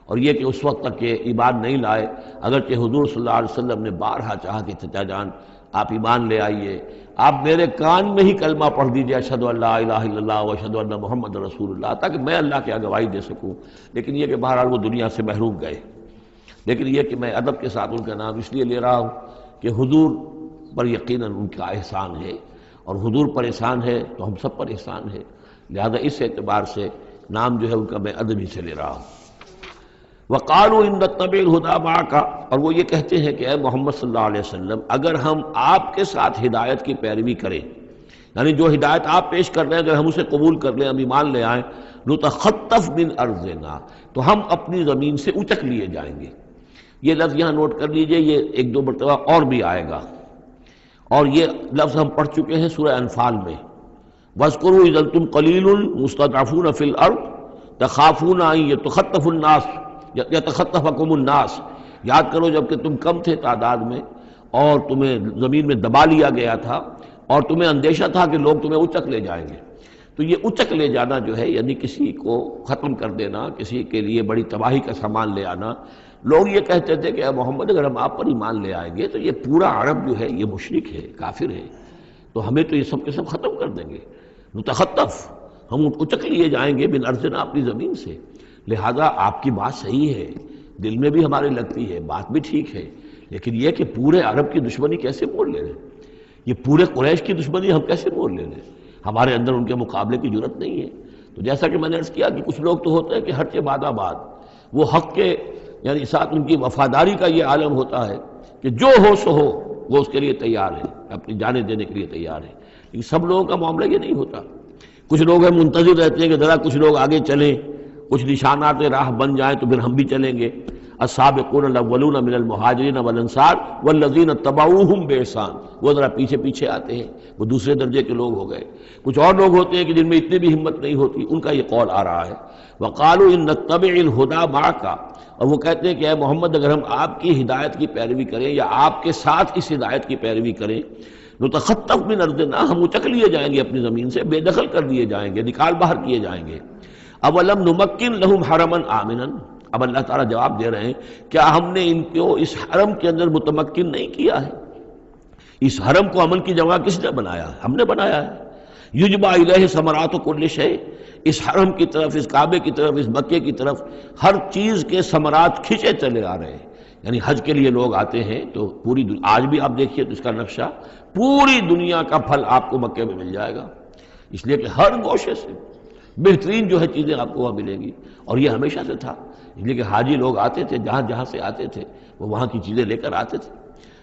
اور یہ کہ اس وقت تک کہ ایمان نہیں لائے، اگرچہ حضور صلی اللہ علیہ وسلم نے بارہا چاہا کہ چچا جان آپ ایمان لے آئیے، آپ میرے کان میں ہی کلمہ پڑھ دیجیے اشہد ان لا الہ الا اللہ واشہد ان محمد رسول اللہ، تاکہ میں اللہ کی گواہی دے سکوں۔ لیکن یہ کہ بہرحال وہ دنیا سے محروم گئے۔ لیکن یہ کہ میں ادب کے ساتھ ان کا نام اس لیے لے رہا ہوں کہ حضور پر یقیناً ان کا احسان ہے، اور حضور پر احسان ہے تو ہم سب پر احسان ہے، لہذا اس اعتبار سے نام جو ہے ان کا میں ادب ہی سے لے رہا ہوں۔ وقالوا ان نتبع الہدی معک، اور وہ یہ کہتے ہیں کہ اے محمد صلی اللہ علیہ وسلم اگر ہم آپ کے ساتھ ہدایت کی پیروی کریں، یعنی جو ہدایت آپ پیش کر رہے ہیں اگر ہم اسے قبول کر لیں، ہم ایمان لے آئیں، نتخطف من ارضنا، تو ہم اپنی زمین سے اچک لیے جائیں گے۔ یہ لفظ یہاں نوٹ کر لیجئے، یہ ایک دو مرتبہ اور بھی آئے گا، اور یہ لفظ ہم پڑھ چکے ہیں سورہ انفال میں، وَاذْكُرُوا إِذْ أَنْتُمْ قَلِيلٌ مُسْتَضْعَفُونَ فِي الْأَرْضِ تَخَافُونَ أَنْ يَتَخَطَّفَ النَّاسُ يَتَخَطَّفَكُمُ النَّاسُ، یاد کرو جب کہ تم کم تھے تعداد میں اور تمہیں زمین میں دبا لیا گیا تھا اور تمہیں اندیشہ تھا کہ لوگ تمہیں اچک لے جائیں گے۔ تو یہ اچک لے جانا جو ہے، یعنی کسی کو ختم کر دینا، کسی کے لیے بڑی تباہی کا سامان لے آنا، لوگ یہ کہتے تھے کہ اے محمد اگر ہم آپ پر ایمان لے آئیں گے تو یہ پورا عرب جو ہے یہ مشرک ہے، کافر ہے، تو ہمیں تو یہ سب کے سب ختم کر دیں گے، نتخطف، ہم اچک لیے جائیں گے من ارضنا، اپنی زمین سے۔ لہذا آپ کی بات صحیح ہے، دل میں بھی ہمارے لگتی ہے، بات بھی ٹھیک ہے، لیکن یہ کہ پورے عرب کی دشمنی کیسے مول لے رہے، یہ پورے قریش کی دشمنی ہم کیسے مول لے رہے، ہمارے اندر ان کے مقابلے کی جرت نہیں ہے۔ تو جیسا کہ میں نے عرض کیا کہ کچھ لوگ تو ہوتے ہیں کہ ہر کے بعد آباد، وہ حق کے یعنی ساتھ ان کی وفاداری کا یہ عالم ہوتا ہے کہ جو ہو سو ہو، وہ اس کے لیے تیار ہے، اپنی جانیں دینے کے لیے تیار ہے، لیکن سب لوگوں کا معاملہ یہ نہیں ہوتا۔ کچھ لوگ ہیں منتظر رہتے ہیں کہ ذرا کچھ لوگ آگے چلیں، کچھ نشانات راہ بن جائیں تو پھر ہم بھی چلیں گے۔ السابقون الاولون من المہاجرین والانصار والذین اتبعوہم بإحسان، وہ ذرا پیچھے پیچھے آتے ہیں، وہ دوسرے درجے کے لوگ ہو گئے۔ کچھ اور لوگ ہوتے ہیں کہ جن میں اتنی بھی ہمت نہیں ہوتی، ان کا یہ قول آ رہا ہے، وقالوا ان نتبع الہدی معک، اور وہ کہتے ہیں کہ اے محمد اگر ہم آپ کی ہدایت کی پیروی کریں یا آپ کے ساتھ اس ہدایت کی پیروی کریں، نتخطف من ارضنا، ہم اچک لیے جائیں گے اپنی زمین سے، بے دخل کر دیے جائیں گے، نکال باہر کیے جائیں گے۔ اولم نمکن لہم حرما آمنا، اب اللہ تعالیٰ جواب دے رہے ہیں کیا ہم نے ان کو اس حرم کے اندر متمکن نہیں کیا ہے؟ اس حرم کو امن کی جگہ کس نے بنایا؟ ہم نے بنایا ہے۔ یجبا الیہ ثمرات کل شیء، اس حرم کی طرف، اس کعبے کی طرف، اس مکے کی طرف ہر چیز کے ثمرات کھینچے چلے آ رہے ہیں۔ یعنی حج کے لیے لوگ آتے ہیں تو پوری آج بھی آپ دیکھیے تو اس کا نقشہ، پوری دنیا کا پھل آپ کو مکے میں مل جائے گا، اس لیے کہ ہر گوشے سے بہترین جو ہے چیزیں آپ کو وہاں ملیں گی، اور یہ ہمیشہ سے تھا، اس لیے کہ حاجی لوگ آتے تھے، جہاں جہاں سے آتے تھے وہ وہاں کی چیزیں لے کر آتے تھے۔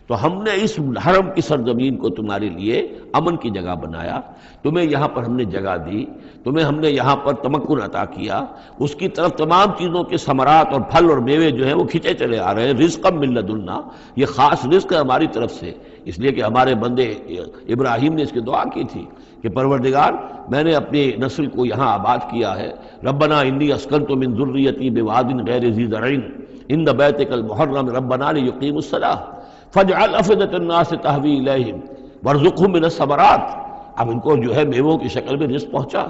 تو ہم نے اس حرم کی سرزمین کو تمہارے لیے امن کی جگہ بنایا، تمہیں یہاں پر ہم نے جگہ دی، تمہیں ہم نے یہاں پر تمکن عطا کیا، اس کی طرف تمام چیزوں کے ثمرات اور پھل اور میوے جو ہیں وہ کھینچے چلے آ رہے ہیں، رزقا من لدنا، یہ خاص رزق ہے ہماری طرف سے، اس لیے کہ ہمارے بندے ابراہیم نے اس کی دعا کی تھی کہ پروردگار میں نے اپنی نسل کو یہاں آباد کیا ہے، ربنا انی اسکنت من ذریتی بواد غیر ذی زرع عند بیتک المحرم ربنا لیقیموا الصلاۃ فاجعل افئدۃ الناس تہوی الیہم وارزقہم من الثمرات۔ اب ان کو جو ہے میووں کی شکل میں رزق پہنچا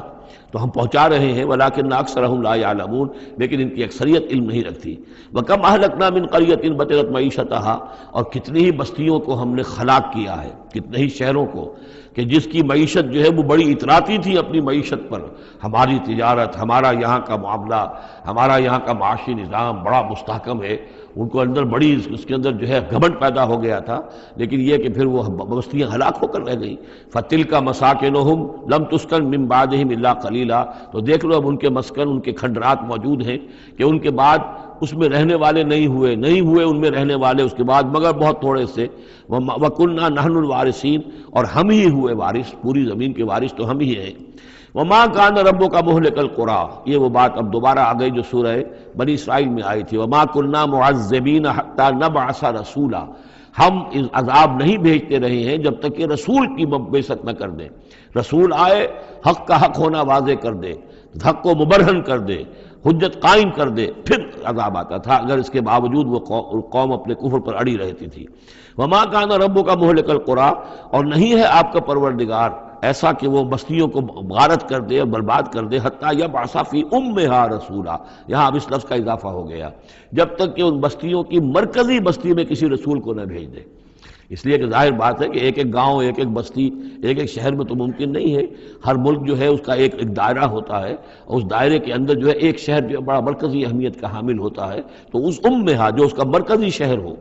تو ہم پہنچا رہے ہیں، ولکن اکثرہم لا یعلمون، لیکن ان کی اکثریت علم نہیں رکھتی۔ وکم اہلکنا من قریۃ بطرت معیشتہا، اور کتنی ہی بستیوں کو ہم نے ہلاک کیا ہے، کتنے ہی شہروں کو کہ جس کی معیشت جو ہے وہ بڑی اتراتی تھی اپنی معیشت پر، ہماری تجارت، ہمارا یہاں کا معاملہ، ہمارا یہاں کا معاشی نظام بڑا مستحکم ہے، ان کو اندر بڑی اس کے اندر جو ہے گھمنڈ پیدا ہو گیا تھا، لیکن یہ کہ پھر وہ بستیاں ہلاک ہو کر رہ گئیں۔ فَتِلْكَ مَسَاكِنُهُمْ لَمْ تُسْكَنْ مِنْ بَعْدِهِمْ إِلَّا قَلِيلًا، تو دیکھ لو اب ان کے مسکن، ان کے کھنڈرات موجود ہیں کہ ان کے بعد اس میں رہنے والے نہیں ہوئے ان میں رہنے والے اس کے بعد مگر بہت تھوڑے سے۔ وَكُنَّا نَحْنُ الْوَارِثِينَ، اور ہم ہی ہوئے وارث، پوری زمین کے وارث تو ہم ہی ہیں۔ وَمَا كَانَ رَبُّكَ مُهْلِكَ الْقُرَىٰ، یہ وہ بات اب دوبارہ آ گئی جو سورہ بنی اسرائیل میں آئی تھی، وَمَا كُنَّا مُعَذِّبِينَ حَتَّىٰ نَبْعَثَ رَسُولًا، ہم عذاب نہیں بھیجتے رہے ہیں جب تک کہ رسول کی بعثت نہ کر دیں، رسول آئے حق کا حق ہونا واضح کر دے، حق کو مبرہن کر دے، حجت قائم کر دے، پھر عذاب آتا تھا، اگر اس کے باوجود وہ قوم اپنے کفر پر اڑی رہتی تھی۔ وَمَا كَانَ رَبُّكَ مُهْلِكَ الْقُرَىٰ، اور نہیں ہے آپ کا پروردگار ایسا کہ وہ بستیوں کو غارت کر دے اور برباد کر دے، حتیٰ یبعث فی امہا رسولا، یہاں اب اس لفظ کا اضافہ ہو گیا، جب تک کہ ان بستیوں کی مرکزی بستی میں کسی رسول کو نہ بھیج دے۔ اس لیے کہ ظاہر بات ہے کہ ایک ایک گاؤں، ایک ایک بستی، ایک ایک شہر میں تو ممکن نہیں ہے، ہر ملک جو ہے اس کا ایک ایک دائرہ ہوتا ہے، اور اس دائرے کے اندر جو ہے ایک شہر جو بڑا مرکزی اہمیت کا حامل ہوتا ہے، تو اس امہا جو اس کا مرکزی شہر ہو،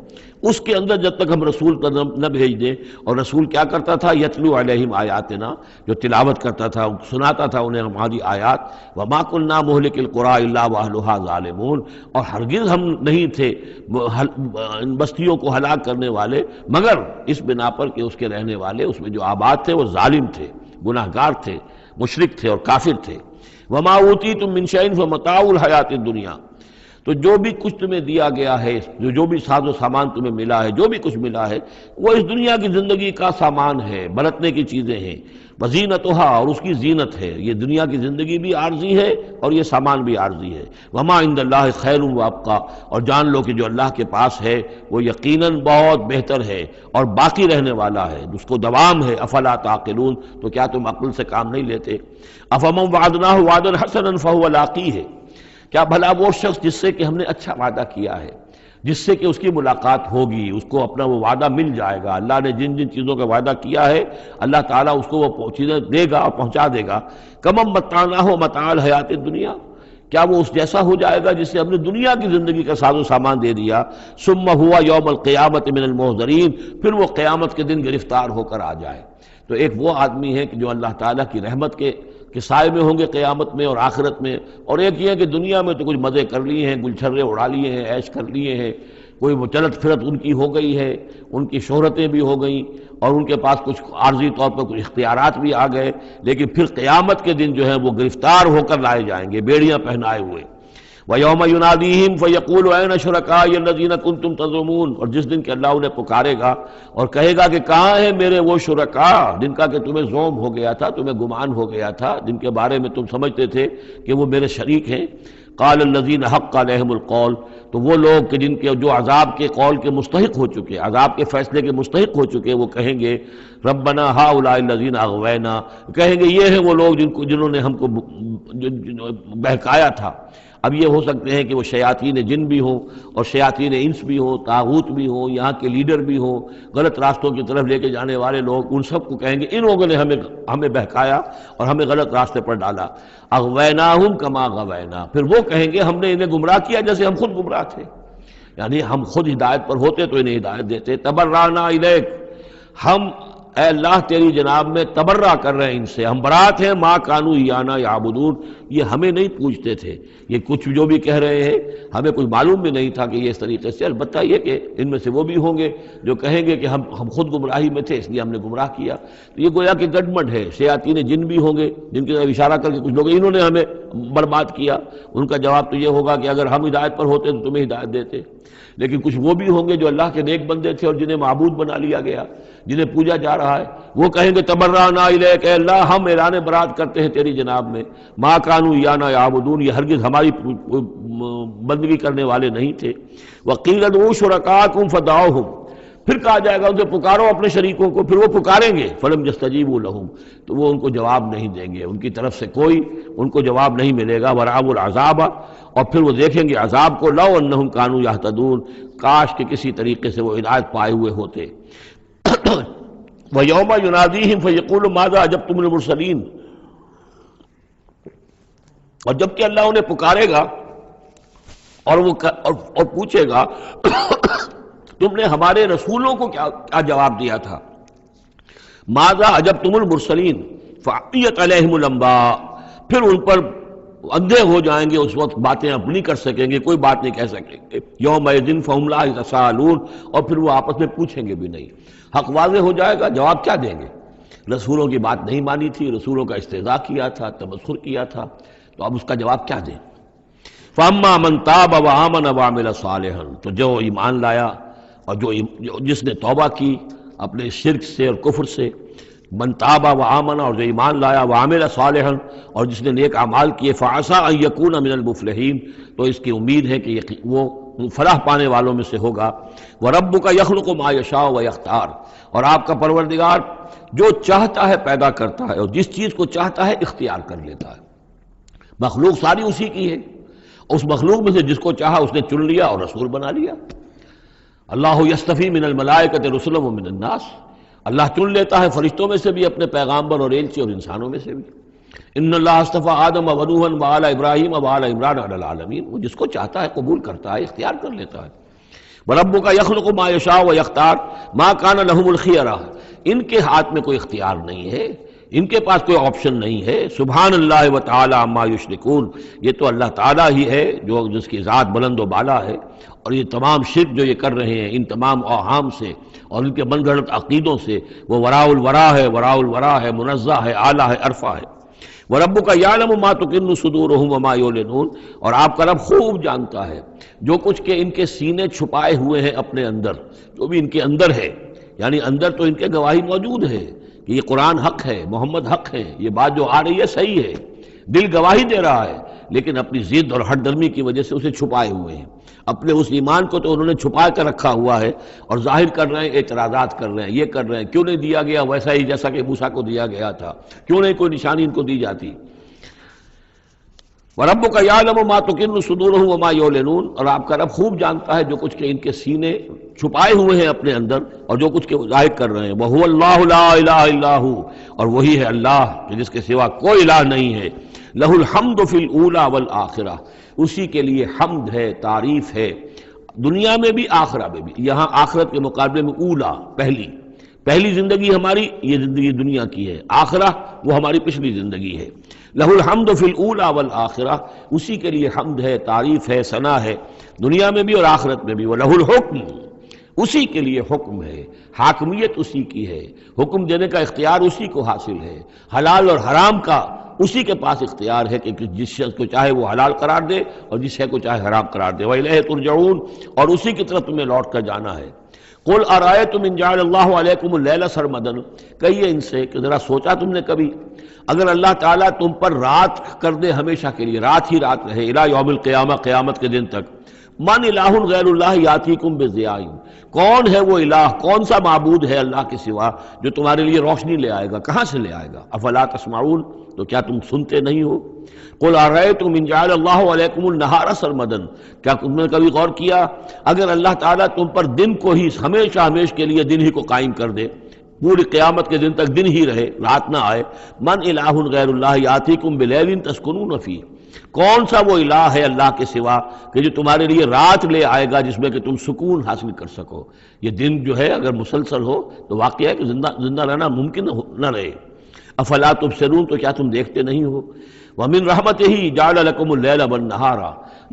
اس کے اندر جب تک ہم رسول نہ بھیج دیں، اور رسول کیا کرتا تھا، یتلو علیہم آیاتنا، جو تلاوت کرتا تھا، سناتا تھا انہیں ہماری آیات، وما كنا مہلک القریٰ الا واہلھا ظالمون، اور ہرگز ہم نہیں تھے ان بستیوں کو ہلاک کرنے والے مگر اس بنا پر کہ اس کے رہنے والے اس میں جو آباد تھے وہ ظالم تھے، گناہگار تھے، مشرک تھے اور کافر تھے۔ وما اوتیتم من شیء فمتاع الحیات الدنیا، تو جو بھی کچھ تمہیں دیا گیا ہے، جو بھی ساز و سامان تمہیں ملا ہے، جو بھی کچھ ملا ہے، وہ اس دنیا کی زندگی کا سامان ہے، برتنے کی چیزیں ہیں، وزینتھا، اور اس کی زینت ہے۔ یہ دنیا کی زندگی بھی عارضی ہے اور یہ سامان بھی عارضی ہے۔ وما عند اللہ خیر وابقیٰ، اور جان لو کہ جو اللہ کے پاس ہے وہ یقیناً بہت بہتر ہے اور باقی رہنے والا ہے، اس کو دوام ہے۔ افلا تعقلون، تو کیا تم عقل سے کام نہیں لیتے؟ افمن وعدناہ وعدا حسنا فہو لاقیہ، کیا بھلا وہ شخص جس سے کہ ہم نے اچھا وعدہ کیا ہے، جس سے کہ اس کی ملاقات ہوگی، اس کو اپنا وہ وعدہ مل جائے گا، اللہ نے جن جن چیزوں کا وعدہ کیا ہے اللہ تعالیٰ اس کو وہ چیزیں دے گا اور پہنچا دے گا۔ کمم متعناہ متاع الحیات الدنیا، کیا وہ اس جیسا ہو جائے گا جس سے ہم نے دنیا کی زندگی کا ساز و سامان دے دیا؟ ثم ہوا یوم القیامت من المحضرین، پھر وہ قیامت کے دن گرفتار ہو کر آ جائے۔ تو ایک وہ آدمی ہے کہ جو اللہ تعالیٰ کی رحمت کے سائے میں ہوں گے قیامت میں اور آخرت میں، اور ایک یہ ہے کہ دنیا میں تو کچھ مزے کر لیے ہیں، گل چھرے اڑا لیے ہیں، عیش کر لیے ہیں، کوئی وہ چلت پھرت ان کی ہو گئی ہے، ان کی شہرتیں بھی ہو گئیں اور ان کے پاس کچھ عارضی طور پر کچھ اختیارات بھی آ گئے، لیکن پھر قیامت کے دن جو ہے وہ گرفتار ہو کر لائے جائیں گے بیڑیاں پہنائے ہوئے۔ وَيَوْمَ يُنَادِيهِمْ فَيَقُولُ أَيْنَ شُرَكَائِيَ الَّذِينَ كُنتُمْ تَزْعُمُونَ، اور جس دن کہ اللہ انہیں پکارے گا اور کہے گا کہ کہاں ہیں میرے وہ شرکاء جن کا کہ تمہیں زوم ہو گیا تھا، تمہیں گمان ہو گیا تھا، جن کے بارے میں تم سمجھتے تھے کہ وہ میرے شریک ہیں۔ قال الذین حق علیہم القول، تو وہ لوگ کہ جن کے جو عذاب کے قول کے مستحق ہو چکے، عذاب کے فیصلے کے مستحق ہو چکے، وہ کہیں گے ربنا ہؤلاء الذین اغوینا، کہیں گے یہ ہیں وہ لوگ جنہوں نے ہم کو بہکایا تھا۔ اب یہ ہو سکتے ہیں کہ وہ شیاطین جن بھی ہوں اور شیاطین انس بھی ہوں، طاغوت بھی ہوں، یہاں کے لیڈر بھی ہوں، غلط راستوں کی طرف لے کے جانے والے لوگ، ان سب کو کہیں گے ان لوگوں نے ہمیں بہکایا اور ہمیں غلط راستے پر ڈالا۔ اغویناہم کما غوینا، پھر وہ کہیں گے ہم نے انہیں گمراہ کیا جیسے ہم خود گمراہ تھے، یعنی ہم خود ہدایت پر ہوتے تو انہیں ہدایت دیتے۔ تبرأنا الیک، ہم اے اللہ تیری جناب میں تبرہ کر رہے ہیں ان سے، ہم برات ہیں، ما کانوا ایانا یعبدون، یہ ہمیں نہیں پوجتے تھے، یہ کچھ جو بھی کہہ رہے ہیں ہمیں کچھ معلوم بھی نہیں تھا کہ یہ اس طریقے سے، البتہ یہ کہ ان میں سے وہ بھی ہوں گے جو کہیں گے کہ ہم خود گمراہی میں تھے اس لیے ہم نے گمراہ کیا۔ تو یہ گویا کہ گڈمڈ ہے، شیاطین جن بھی ہوں گے جن کی طرف اشارہ کر کے کچھ لوگ انہوں نے ہمیں برباد کیا، ان کا جواب تو یہ ہوگا کہ اگر ہم ہدایت پر ہوتے تو تمہیں ہدایت دیتے۔ لیکن کچھ وہ بھی ہوں گے جو اللہ کے نیک بندے تھے اور جنہیں معبود بنا لیا گیا، جنہیں پوجا جا رہا ہے، وہ کہیں گے تبرأنا الیک، اے اللہ ہم اعلان برات کرتے ہیں تیری جناب میں، ما کانوا ایانا یعبدون، یہ ہرگز ہماری بندگی کرنے والے نہیں تھے۔ وقیل ادعوا شرکاءکم فدعوہم، پھر کہا جائے گا ان سے پکارو اپنے شریکوں کو، پھر وہ پکاریں گے، فلم یستجیبوا لہم، تو وہ ان کو جواب نہیں دیں گے، ان کی طرف سے کوئی ان کو جواب نہیں ملے گا۔ ورأوا العذاب، اور پھر وہ دیکھیں گے عذاب کو، لو انہم کانوا یہتدون، کاش کہ کسی طریقے سے وہ ہدایت پائے ہوئے ہوتے۔ وَيَوْمَ يُنَادِيهِمْ فَيَقُولُ مَاذَا أَجَبْتُمُ الْمُرْسَلِينَ، اور جب کہ اللہ انہیں پکارے گا اور پوچھے گا تم نے ہمارے رسولوں کو کیا جواب دیا تھا۔ ماذا اجبتم المرسلین فعیت علیہم الانباء، پھر ان پر اندھے ہو جائیں گے، اس وقت باتیں اب نہیں کر سکیں گے، کوئی بات نہیں کہہ سکیں گے۔ یومئذ فہم لا یتساءلون، اور پھر وہ آپس میں پوچھیں گے بھی نہیں، حق واضح ہو جائے گا، جواب کیا دیں گے؟ رسولوں کی بات نہیں مانی تھی، رسولوں کا استہزاء کیا تھا، تمسخر کیا تھا، تو اب اس کا جواب کیا دیں؟ فَأَمَّا مَن تَابَ وَآمَنَ وَعَمِلَ صَالِحًا، تو جو ایمان لایا اور جس نے توبہ کی اپنے شرک سے اور کفر سے، من تاب وآمن، اور جو ایمان لایا، وعمل صالحا، اور جس نے نیک اعمال کیے، فعسى ان یکون من المفلحین، تو اس کی امید ہے کہ وہ فلاح پانے والوں میں سے ہوگا۔ وربک یخلق ما یشاء ویختار، اور آپ کا پروردگار جو چاہتا ہے پیدا کرتا ہے اور جس چیز کو چاہتا ہے اختیار کر لیتا ہے۔ مخلوق ساری اسی کی ہے، اس مخلوق میں سے جس کو چاہا اس نے چن لیا اور رسول بنا لیا۔ اللہ یصطفی من الملائکۃ رسلا ومن الناس، اللہ چن لیتا ہے فرشتوں میں سے بھی اپنے پیغامبر اور ایلچی، اور انسانوں میں سے بھی۔ ان اللہ اصطفیٰ آدم ونوحا وآل ابراہیم وآل عمران علی العالمین، وہ جس کو چاہتا ہے قبول کرتا ہے، اختیار کر لیتا ہے۔ وربک یخلق ما یشاء ویختار ما کان لهم الخیرہ، ان کے ہاتھ میں کوئی اختیار نہیں ہے، ان کے پاس کوئی آپشن نہیں ہے۔ سبحان اللہ وتعالی عما یشرکون، یہ تو اللہ تعالیٰ ہی ہے جو جس کی ذات بلند و بالا ہے، اور یہ تمام شرک جو یہ کر رہے ہیں ان تمام اوہام سے اور ان کے من گھڑت عقیدوں سے، وہ وراء الورا ہے، وراء الورا ہے، منزہ ہے، اعلیٰ ہے، عرفہ ہے۔ وَرَبُّكَ يَعْلَمُ مَا تُكِنُّ صُدُورُهُمْ وَمَا يُعْلِنُونَ، اور آپ کا رب خوب جانتا ہے جو کچھ کہ ان کے سینے چھپائے ہوئے ہیں اپنے اندر، جو بھی ان کے اندر ہے، یعنی اندر تو ان کے گواہی موجود ہے کہ یہ قرآن حق ہے، محمد حق ہے، یہ بات جو آ رہی ہے صحیح ہے، دل گواہی دے رہا ہے، لیکن اپنی ضد اور ہٹ درمی کی وجہ سے اسے چھپائے ہوئے ہیں۔ اپنے اس ایمان کو تو انہوں نے چھپا کر رکھا ہوا ہے اور ظاہر کر رہے ہیں، اعتراضات کر رہے ہیں، یہ کر رہے ہیں کیوں نہیں دیا گیا ویسا ہی جیسا کہ موسیٰ کو دیا گیا تھا، کیوں نہیں کوئی نشانی ان کو دی جاتی۔ وَرَبُّكَ يَعْلَمُ مَا تُكِنُّ صُدُورُهُمْ وَمَا يُعْلِنُونَ، اور آپ کا رب خوب جانتا ہے جو کچھ کہ ان کے سینے چھپائے ہوئے ہیں اپنے اندر اور جو کچھ کہ ظاہر کر رہے ہیں۔ وَهُوَ اللَّهُ لَا إِلَٰهَ إِلَّا هُوَ، اور وہی ہے اللہ کہ جس کے سوا کوئی الہ نہیں ہے۔ لَهُ الْحَمْدُ فِي الْأُولَىٰ وَالْآخِرَةِ، اسی کے لیے حمد ہے، تعریف ہے، دنیا میں بھی آخرہ میں بھی۔ یہاں آخرت کے مقابلے میں اولا، پہلی زندگی ہماری یہ زندگی دنیا کی ہے، آخرہ وہ ہماری پچھلی زندگی ہے۔ لہ الحمد فی الاولی والآخرہ، اسی کے لیے حمد ہے، تعریف ہے، ثنا ہے، دنیا میں بھی اور آخرت میں بھی۔ وَلَهُ الْحُکْمُ، اسی کے لیے حکم ہے، حاکمیت اسی کی ہے، حکم دینے کا اختیار اسی کو حاصل ہے، حلال اور حرام کا اسی کے پاس اختیار ہے کہ جس شخص کو چاہے وہ حلال قرار دے اور جس شے کو چاہے حرام قرار دے۔ وَإِلَيْهِ تُرْجَعُونَ، اور اسی کی طرف تمہیں لوٹ کر جانا ہے۔ قُلْ أَرَأَيْتُمْ إِنْ جَعَلَ اللَّهُ عَلَيْكُمُ اللَّيْلَ سَرْمَدًا، کہیے ان سے کہ ذرا سوچا تم نے کبھی اگر اللہ تعالیٰ تم پر رات کر دے ہمیشہ کے لیے، رات ہی رات رہے، الی یوم القیامہ، قیامت کے دن تک، من الہ غیر اللہ یاتیکم بضیاء، کون ہے وہ الہ، کون سا معبود ہے اللہ کے سوا جو تمہارے لیے روشنی لے آئے گا، کہاں سے لے آئے گا؟ افلا تسمعون، تو کیا تم سنتے نہیں ہو؟ قل ارأیتم ان جعل اللہ علیکم النہار سرمدا، کیا تم نے کبھی غور کیا اگر اللہ تعالیٰ تم پر دن کو ہی ہمیشہ ہمیش کے لیے دن ہی کو قائم کر دے، پوری قیامت کے دن تک دن ہی رہے، رات نہ آئے، من الہ غیر اللہ یاتیکم بلیل تسکنون فیہ، کون سا وہ الہ ہے اللہ کے سوا کہ جو تمہارے لیے رات لے آئے گا جس میں کہ تم سکون حاصل کر سکو؟ یہ دن جو ہے اگر مسلسل ہو تو واقعہ ہے کہ زندہ رہنا ممکن نہ رہے۔ افلا تبصرون، تو کیا تم دیکھتے نہیں ہو؟ ومن رحمتہ جعل لکم اللیل والنہار،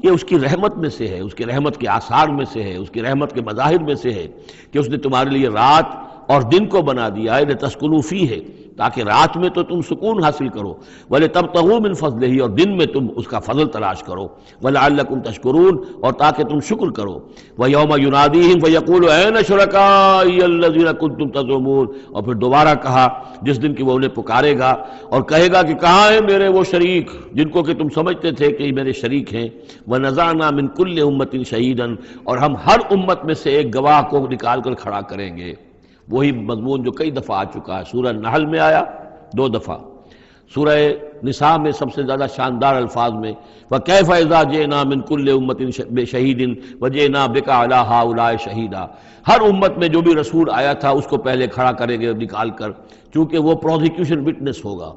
یہ اس کی رحمت میں سے ہے، اس کی رحمت کے آثار میں سے ہے، اس کی رحمت کے مظاہر میں سے ہے کہ اس نے تمہارے لیے رات اور دن کو بنا دیا ہے، لتسکنوا فیہ، تاکہ رات میں تو تم سکون حاصل کرو، وَلِتَبْتَغُوا مِنْ فَضْلِهِ، اور دن میں تم اس کا فضل تلاش کرو، وَلَعَلَّكُمْ تَشْكُرُونَ، اور تاکہ تم شکر کرو۔ وَيَوْمَ يُنَادِيهِمْ فَيَقُولُ أَيْنَ شُرَكَائِيَ الَّذِينَ كُنتُمْ تَزْعُمُونَ، اور پھر دوبارہ کہا جس دن کہ وہ انہیں پکارے گا اور کہے گا کہ کہاں ہیں میرے وہ شریک جن کو کہ تم سمجھتے تھے کہ یہ میرے شریک ہیں۔ وَنَزَعْنَا مِنْ كُلِّ أُمَّةٍ شَهِيدًا، اور ہم ہر امت میں سے ایک گواہ کو نکال کر کھڑا کریں گے۔ وہی مضمون جو کئی دفعہ آ چکا ہے، سورہ نحل میں آیا 2 دفعہ، سورہ نساء میں سب سے زیادہ شاندار الفاظ میں وَكَيْفَ إِذَا جِئْنَا مِنْ كُلِّ أُمَّةٍ بِشَهِيدٍ وَجِئْنَا بِكَ عَلَىٰ هَٰؤُلَاءِ شَهِيدًا، ہر امت میں جو بھی رسول آیا تھا اس کو پہلے کھڑا کریں گے نکال کر، چونکہ وہ پروزیکیوشن وٹنس ہوگا،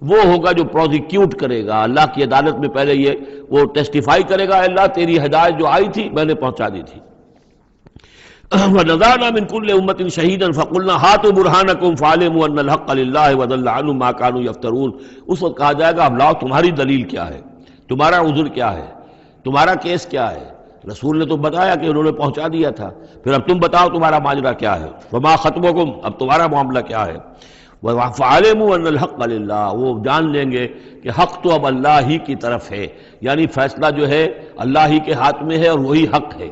وہ ہوگا جو پروزیکیوٹ کرے گا اللہ کی عدالت میں، پہلے یہ وہ ٹیسٹیفائی کرے گا، اللہ تیری ہدایت جو آئی تھی میں نے پہنچا دی تھی۔ وَنَزَعْنَا مِنْ كُلِّ أُمَّةٍ شَهِيدًا فَقُلْنَا هَاتُوا بُرْهَانَكُمْ فَعَلِمُوا أَنَّ الْحَقَّ لِلَّهِ وَضَلَّ عَنْهُمْ مَا كَانُوا يَفْتَرُونَ، اس وقت کہا جائے گا اب لاؤ تمہاری دلیل کیا ہے، تمہارا عذر کیا ہے، تمہارا کیس کیا ہے؟ رسول نے تو بتایا کہ انہوں نے پہنچا دیا تھا، پھر اب تم بتاؤ تمہارا ماجرا کیا ہے، وَمَا خَطْبُكُمْ، اب تمہارا معاملہ کیا ہے؟ فَعَلِمُوا أَنَّ الْحَقَّ لِلَّهِ، وہ جان لیں گے کہ حق تو اب اللہ ہی کی طرف ہے، یعنی فیصلہ جو ہے اللہ ہی کے ہاتھ میں ہے اور وہی حق ہے۔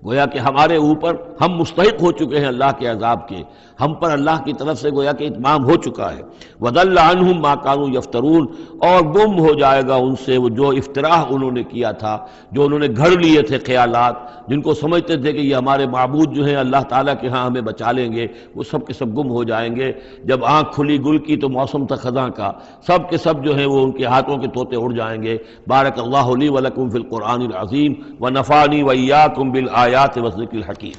گویا کہ ہمارے اوپر ہم مستحق ہو چکے ہیں اللہ کے عذاب کے، ہم پر اللہ کی طرف سے گویا کہ اتمام ہو چکا ہے۔ وَضَلَّ عَنْهُمْ مَا كَانُوا يَفْتَرُونَ، اور گم ہو جائے گا ان سے وہ جو افتراء انہوں نے کیا تھا، جو انہوں نے گھڑ لیے تھے خیالات، جن کو سمجھتے تھے کہ یہ ہمارے معبود جو ہیں اللہ تعالیٰ کے ہاں ہمیں بچا لیں گے، وہ سب کے سب گم ہو جائیں گے۔ جب آنکھ کھلی گل کی تو موسم تھا خزاں کا، سب کے سب جو ہیں وہ ان کے ہاتھوں کے طوطے اڑ جائیں گے۔ بارک اللہ لی ولکم فی القرآن العظیم ونفعنی وإیاکم بالآیات والذکر الحکیم۔